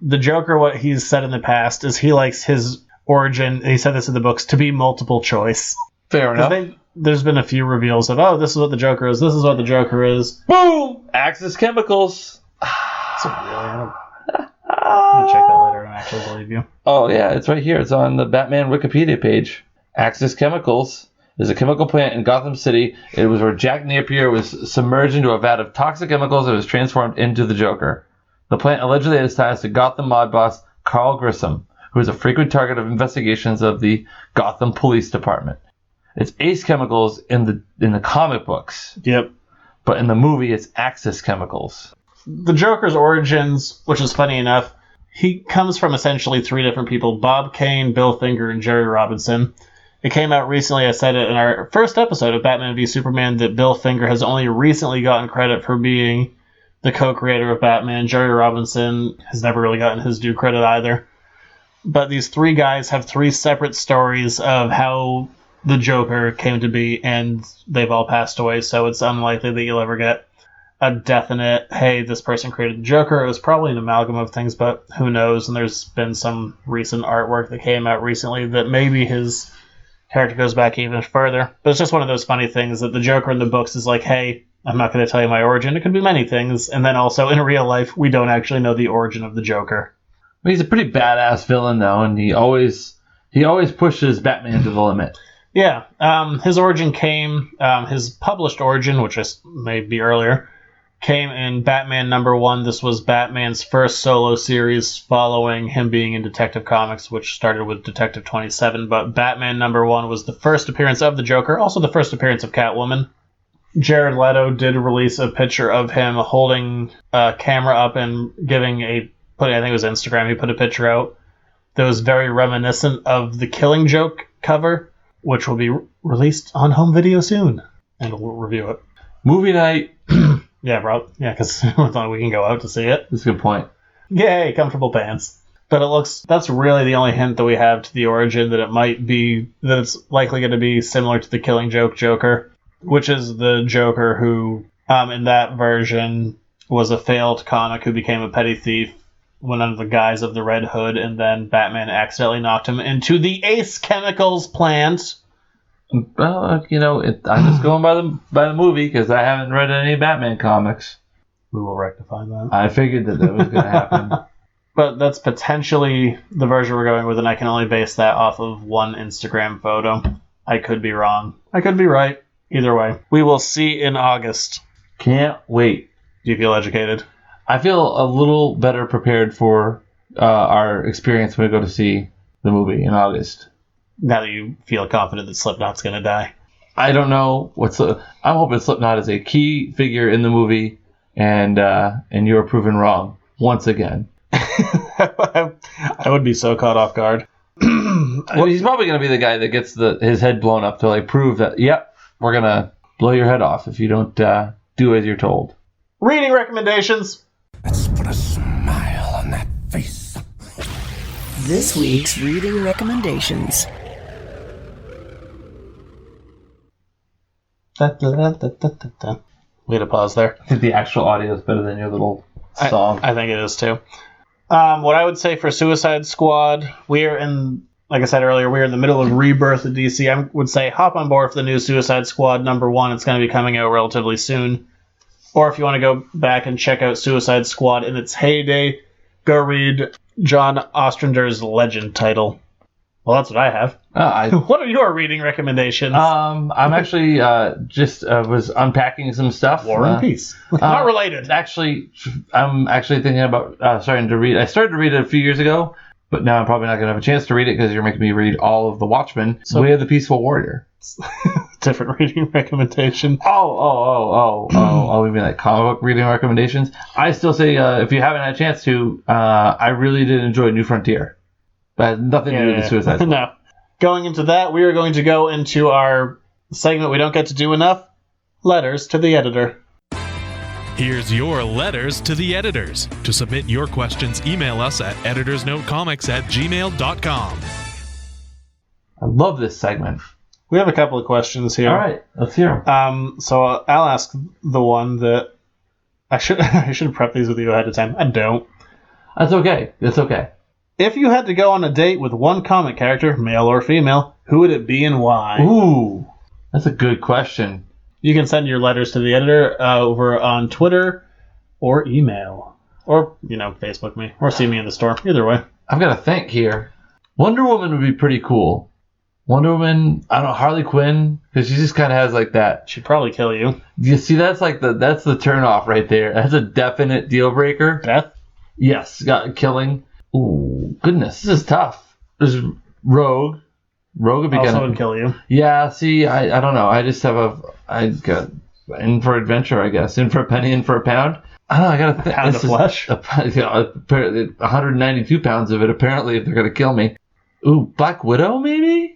The Joker, what he's said in the past is he likes his origin, and he said this in the books, to be multiple choice. Fair enough. There's been a few reveals of, this is what the Joker is, this is what the Joker is. Boom! Axis Chemicals. So really, I'm gonna check that later and actually believe you. Oh, yeah, it's right here. It's on the Batman Wikipedia page. Axis Chemicals is a chemical plant in Gotham City. It was where Jack Napier was submerged into a vat of toxic chemicals and was transformed into the Joker. The plant allegedly has ties to Gotham mob boss Carl Grissom, who is a frequent target of investigations of the Gotham Police Department. It's Ace Chemicals in the comic books. Yep. But in the movie, it's Axis Chemicals. The Joker's origins, which is funny enough, he comes from essentially three different people: Bob Kane, Bill Finger, and Jerry Robinson. It came out recently, I said it in our first episode of Batman v Superman, that Bill Finger has only recently gotten credit for being the co-creator of Batman. Jerry Robinson has never really gotten his due credit either. But these three guys have three separate stories of how the Joker came to be, and they've all passed away, so it's unlikely that you'll ever get a definite, hey, this person created the Joker. It was probably an amalgam of things, but who knows? And there's been some recent artwork that came out recently that maybe his character goes back even further. But it's just one of those funny things that the Joker in the books is like, hey, I'm not going to tell you my origin. It could be many things. And then also in real life, we don't actually know the origin of the Joker. He's a pretty badass villain, though, and he always pushes Batman to the limit. Yeah, his origin came, his published origin, which may be earlier, came in Batman #1. This was Batman's first solo series following him being in Detective Comics, which started with Detective 27. But Batman #1 was the first appearance of the Joker, also the first appearance of Catwoman. Jared Leto did release a picture of him holding a camera up and I think it was Instagram, he put a picture out that was very reminiscent of the Killing Joke cover, which will be released on home video soon, and we'll review it. Movie night. Yeah, bro. Yeah, because we can go out to see it. That's a good point. Yay, comfortable pants. But that's really the only hint that we have to the origin, that it's likely going to be similar to the Killing Joke Joker, which is the Joker who, in that version, was a failed convict who became a petty thief, went under the guise of the Red Hood, and then Batman accidentally knocked him into the Ace Chemicals plant. Well, I'm just going by the movie because I haven't read any Batman comics. We will rectify that. I figured that was going to happen. But that's potentially the version we're going with, and I can only base that off of one Instagram photo. I could be wrong. I could be right. Either way. We will see in August. Can't wait. Do you feel educated? I feel a little better prepared for our experience when we go to see the movie in August. Now that you feel confident that Slipknot's going to die. I don't know I'm hoping Slipknot is a key figure in the movie, and you are proven wrong once again. I would be so caught off guard. He's probably going to be the guy that gets his head blown up to prove that, yep, we're going to blow your head off if you don't do as you're told. Reading recommendations. Let's put a smile on that face. This week's reading recommendations. We had a pause there. I think the actual audio is better than your little song. I think it is too. What I would say for Suicide Squad, like I said earlier, we're in the middle of rebirth of DC. I would say hop on board for the new Suicide Squad #1. It's going to be coming out relatively soon. Or if you want to go back and check out Suicide Squad in its heyday, go read John Ostrander's Legend title. Well, that's what I have. What are your reading recommendations? I'm actually just was unpacking some stuff. War and Peace. Not related. Actually, I'm actually thinking about starting to read. I started to read it a few years ago, but now I'm probably not going to have a chance to read it because you're making me read all of The Watchmen. Way of the Peaceful Warrior. Different reading recommendation. Oh, we mean like comic book reading recommendations? I still say if you haven't had a chance to, I really did enjoy New Frontier. But it has nothing to do with the Suicide Squad. No. Going into that, we are going to go into our segment we don't get to do enough, Letters to the Editor. Here's your letters to the editors. To submit your questions, email us at editorsnotecomics@gmail.com. I love this segment. We have a couple of questions here. All right, let's hear them. So I'll ask the one that I should prep these with you ahead of time. I don't. That's okay. It's okay. If you had to go on a date with one comic character, male or female, who would it be and why? Ooh, that's a good question. You can send your letters to the editor over on Twitter or email. Or, Facebook me. Or see me in the store. Either way. I've got to think here. Wonder Woman would be pretty cool. Wonder Woman, I don't know, Harley Quinn, because she just kind of has like that. She'd probably kill you. You see, that's the turn off right there. That's a definite deal breaker. Death? Yes, got killing. Ooh, goodness, this is tough. There's Rogue. Rogue would be also kind would kill you. Yeah, see, I don't know. I just have I got in for adventure, I guess. In for a penny, in for a pound. I don't know, I got to pound of flesh? 192 pounds of it, apparently, if they're going to kill me. Ooh, Black Widow, maybe?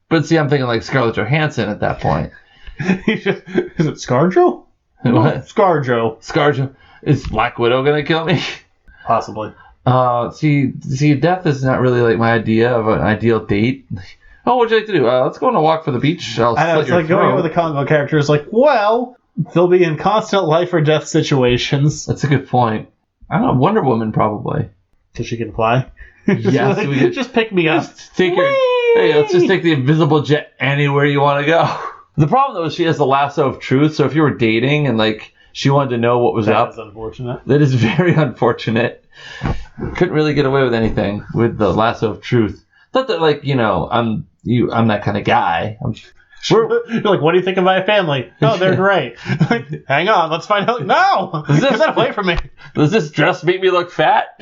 But see, I'm thinking like Scarlett Johansson at that point. Is it ScarJo? What? ScarJo. Is Black Widow going to kill me? Possibly. See, death is not really like my idea of an ideal date. Oh, what'd you like to do? Let's go on a walk for the beach. I know, it's like going with a comic book character is like, well, they'll be in constant life or death situations. That's a good point. I don't know, Wonder Woman probably. So she can fly? Yes, like, we could just pick me up. Hey, let's just take the invisible jet anywhere you want to go. The problem though is she has the lasso of truth, so if you were dating and like she wanted to know what was up. That is unfortunate. That is very unfortunate. Couldn't really get away with anything with the lasso of truth. Not that like, I'm that kind of guy. You're like, what do you think of my family? Oh, they're great. Hang on, let's find out. No! Get that away from me. Does this dress make me look fat?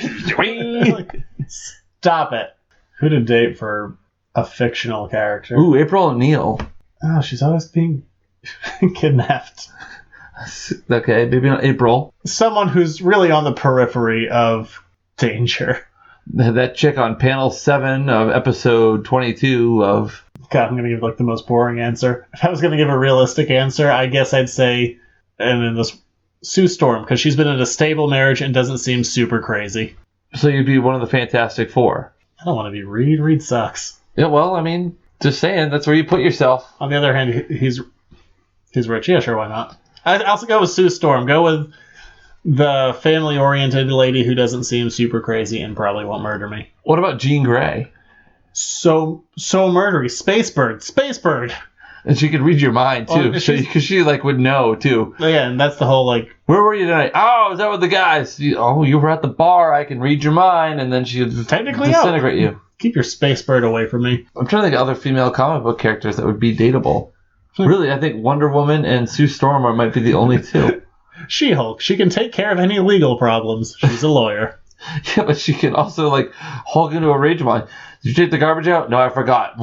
Stop it. Who to date for a fictional character? Ooh, April O'Neil. Oh, she's always being kidnapped. Okay, maybe not April. Someone who's really on the periphery of danger. That chick on panel 7 of episode 22 of... God, I'm going to give like the most boring answer. If I was going to give a realistic answer, I guess I'd say, and in this, Sue Storm, because she's been in a stable marriage and doesn't seem super crazy. So you'd be one of the Fantastic Four. I don't want to be Reed. Reed sucks. Yeah, well, I mean, just saying, that's where you put yourself. On the other hand, he's rich. Yeah, sure, why not? I'd also go with Sue Storm. Go with the family-oriented lady who doesn't seem super crazy and probably won't murder me. What about Jean Grey? So murdery. Spacebird. And she could read your mind, too. Because she, like, would know, too. Yeah, and that's the whole, like... Where were you tonight? Oh, I was out with the guys. You were at the bar. I can read your mind. And then she would technically disintegrate you. Keep your Spacebird away from me. I'm trying to think of other female comic book characters that would be dateable. Really, I think Wonder Woman and Sue Storm might be the only two. She-Hulk. She can take care of any legal problems. She's a lawyer. Yeah, but she can also, like, Hulk into a rage mind. Did you take the garbage out? No, I forgot.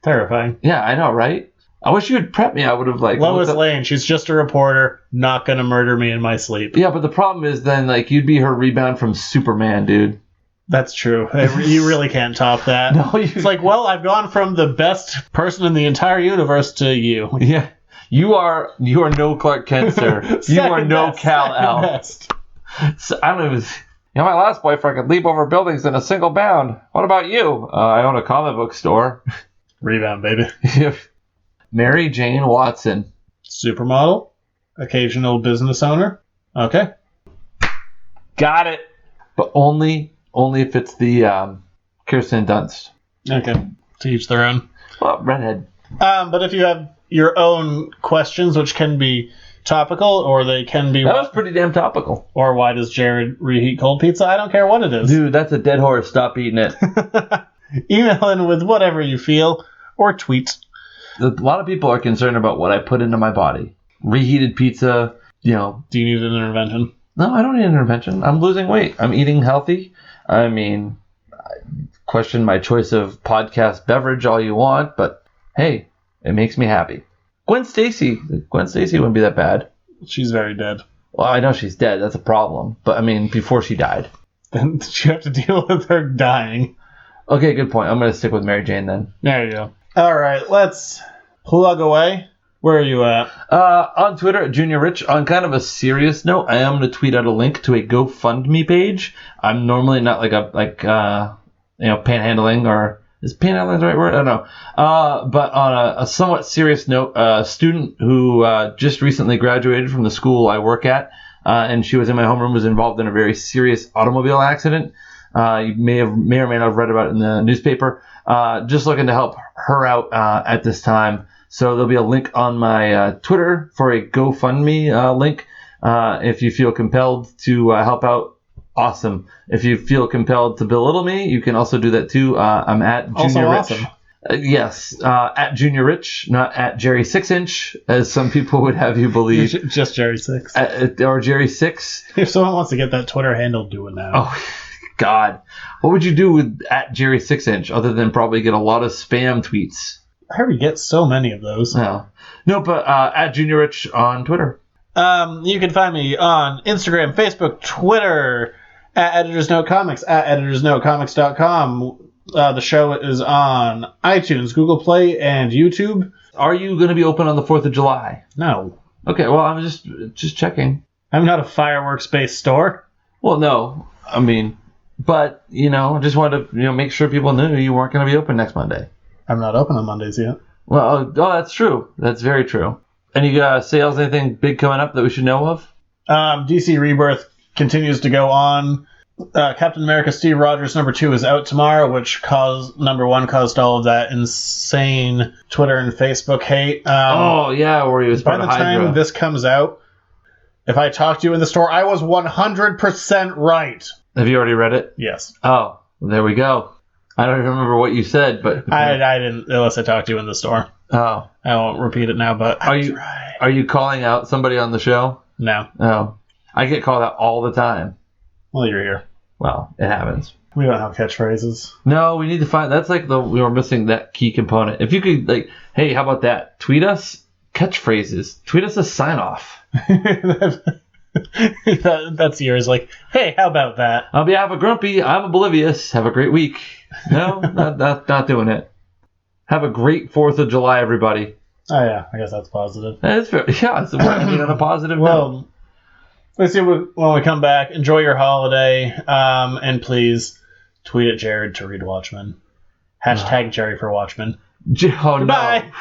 Terrifying. Yeah, I know, right? I wish you had prepped me. I would have, like... Lois Lane. She's just a reporter, not gonna murder me in my sleep. Yeah, but the problem is then, like, you'd be her rebound from Superman, dude. That's true. You really can't top that. No, It's like, well, I've gone from the best person in the entire universe to you. Yeah. You are no Clark Kent, sir. You are Second no best, Kal-El. second best. So, I don't even. My last boyfriend could leap over buildings in a single bound. What about you? I own a comic book store. Rebound, baby. Mary Jane Watson. Supermodel. Occasional business owner. Okay. Got it. But only if it's the Kirsten Dunst. Okay. To each their own. Well, redhead. But if you have your own questions, which can be topical, or they can be... That was pretty damn topical. Or why does Jared reheat cold pizza? I don't care what it is. Dude, that's a dead horse. Stop eating it. Email in with whatever you feel, or tweet. A lot of people are concerned about what I put into my body. Reheated pizza, Do you need an intervention? No, I don't need an intervention. I'm losing weight. I'm eating healthy. I mean, question my choice of podcast beverage all you want, but hey, it makes me happy. Gwen Stacy wouldn't be that bad. She's very dead. Well, I know she's dead. That's a problem. But I mean, before she died. Then you have to deal with her dying. Okay, good point. I'm going to stick with Mary Jane then. There you go. All right, let's plug away. Where are you at? On Twitter at Junior Rich. On kind of a serious note, I am going to tweet out a link to a GoFundMe page. I'm normally not panhandling, or is panhandling the right word? I don't know. But on a somewhat serious note, a student who just recently graduated from the school I work at, and she was in my homeroom, was involved in a very serious automobile accident. You may or may not have read about it in the newspaper. Just looking to help her out at this time. So there'll be a link on my Twitter for a GoFundMe link. If you feel compelled to help out, awesome. If you feel compelled to belittle me, you can also do that too. I'm at Junior Rich. Awesome. Yes, at Junior Rich, not at Jerry 6-inch, as some people would have you believe. Just Jerry 6. Or Jerry 6. If someone wants to get that Twitter handle, do it now. Oh, God. What would you do with at Jerry 6-inch other than probably get a lot of spam tweets? I already get so many of those. No, but at Junior Rich on Twitter. You can find me on Instagram, Facebook, Twitter, at Editor's Note Comics, at editorsnotecomics.com. The show is on iTunes, Google Play, and YouTube. Are you going to be open on the 4th of July? No. Okay, well, I'm just checking. I'm not a fireworks-based store. Well, no. I mean, but, I just wanted to, make sure people knew you weren't going to be open next Monday. I'm not open on Mondays yet. Well, that's true. That's very true. Any sales, anything big coming up that we should know of? DC Rebirth continues to go on. Captain America Steve Rogers #2 is out tomorrow, which caused all of that insane Twitter and Facebook hate. Where he was by part the of Hydra. time this comes out, if I talked to you in the store, I was 100% right. Have you already read it? Yes. Oh, there we go. I don't remember what you said, but I didn't, unless I talked to you in the store. Oh, I won't repeat it now, but are you calling out somebody on the show? No. Oh, I get called out all the time. Well, you're here. Well, it happens. We don't have catchphrases. No, we need to find. That's like we were missing that key component. If you could, hey, how about that? Tweet us catchphrases. Tweet us a sign off. That's yours. Hey, how about that? On behalf of Grumpy, I'm oblivious. Have a great week. No, not doing it. Have a great 4th of July, everybody. Oh yeah, I guess that's positive. It's fair. Yeah, it's on a positive note. Well, let's see when we come back. Enjoy your holiday, and please tweet at Jared to read Watchmen. # Jerry for Watchmen. Oh, Goodbye. no.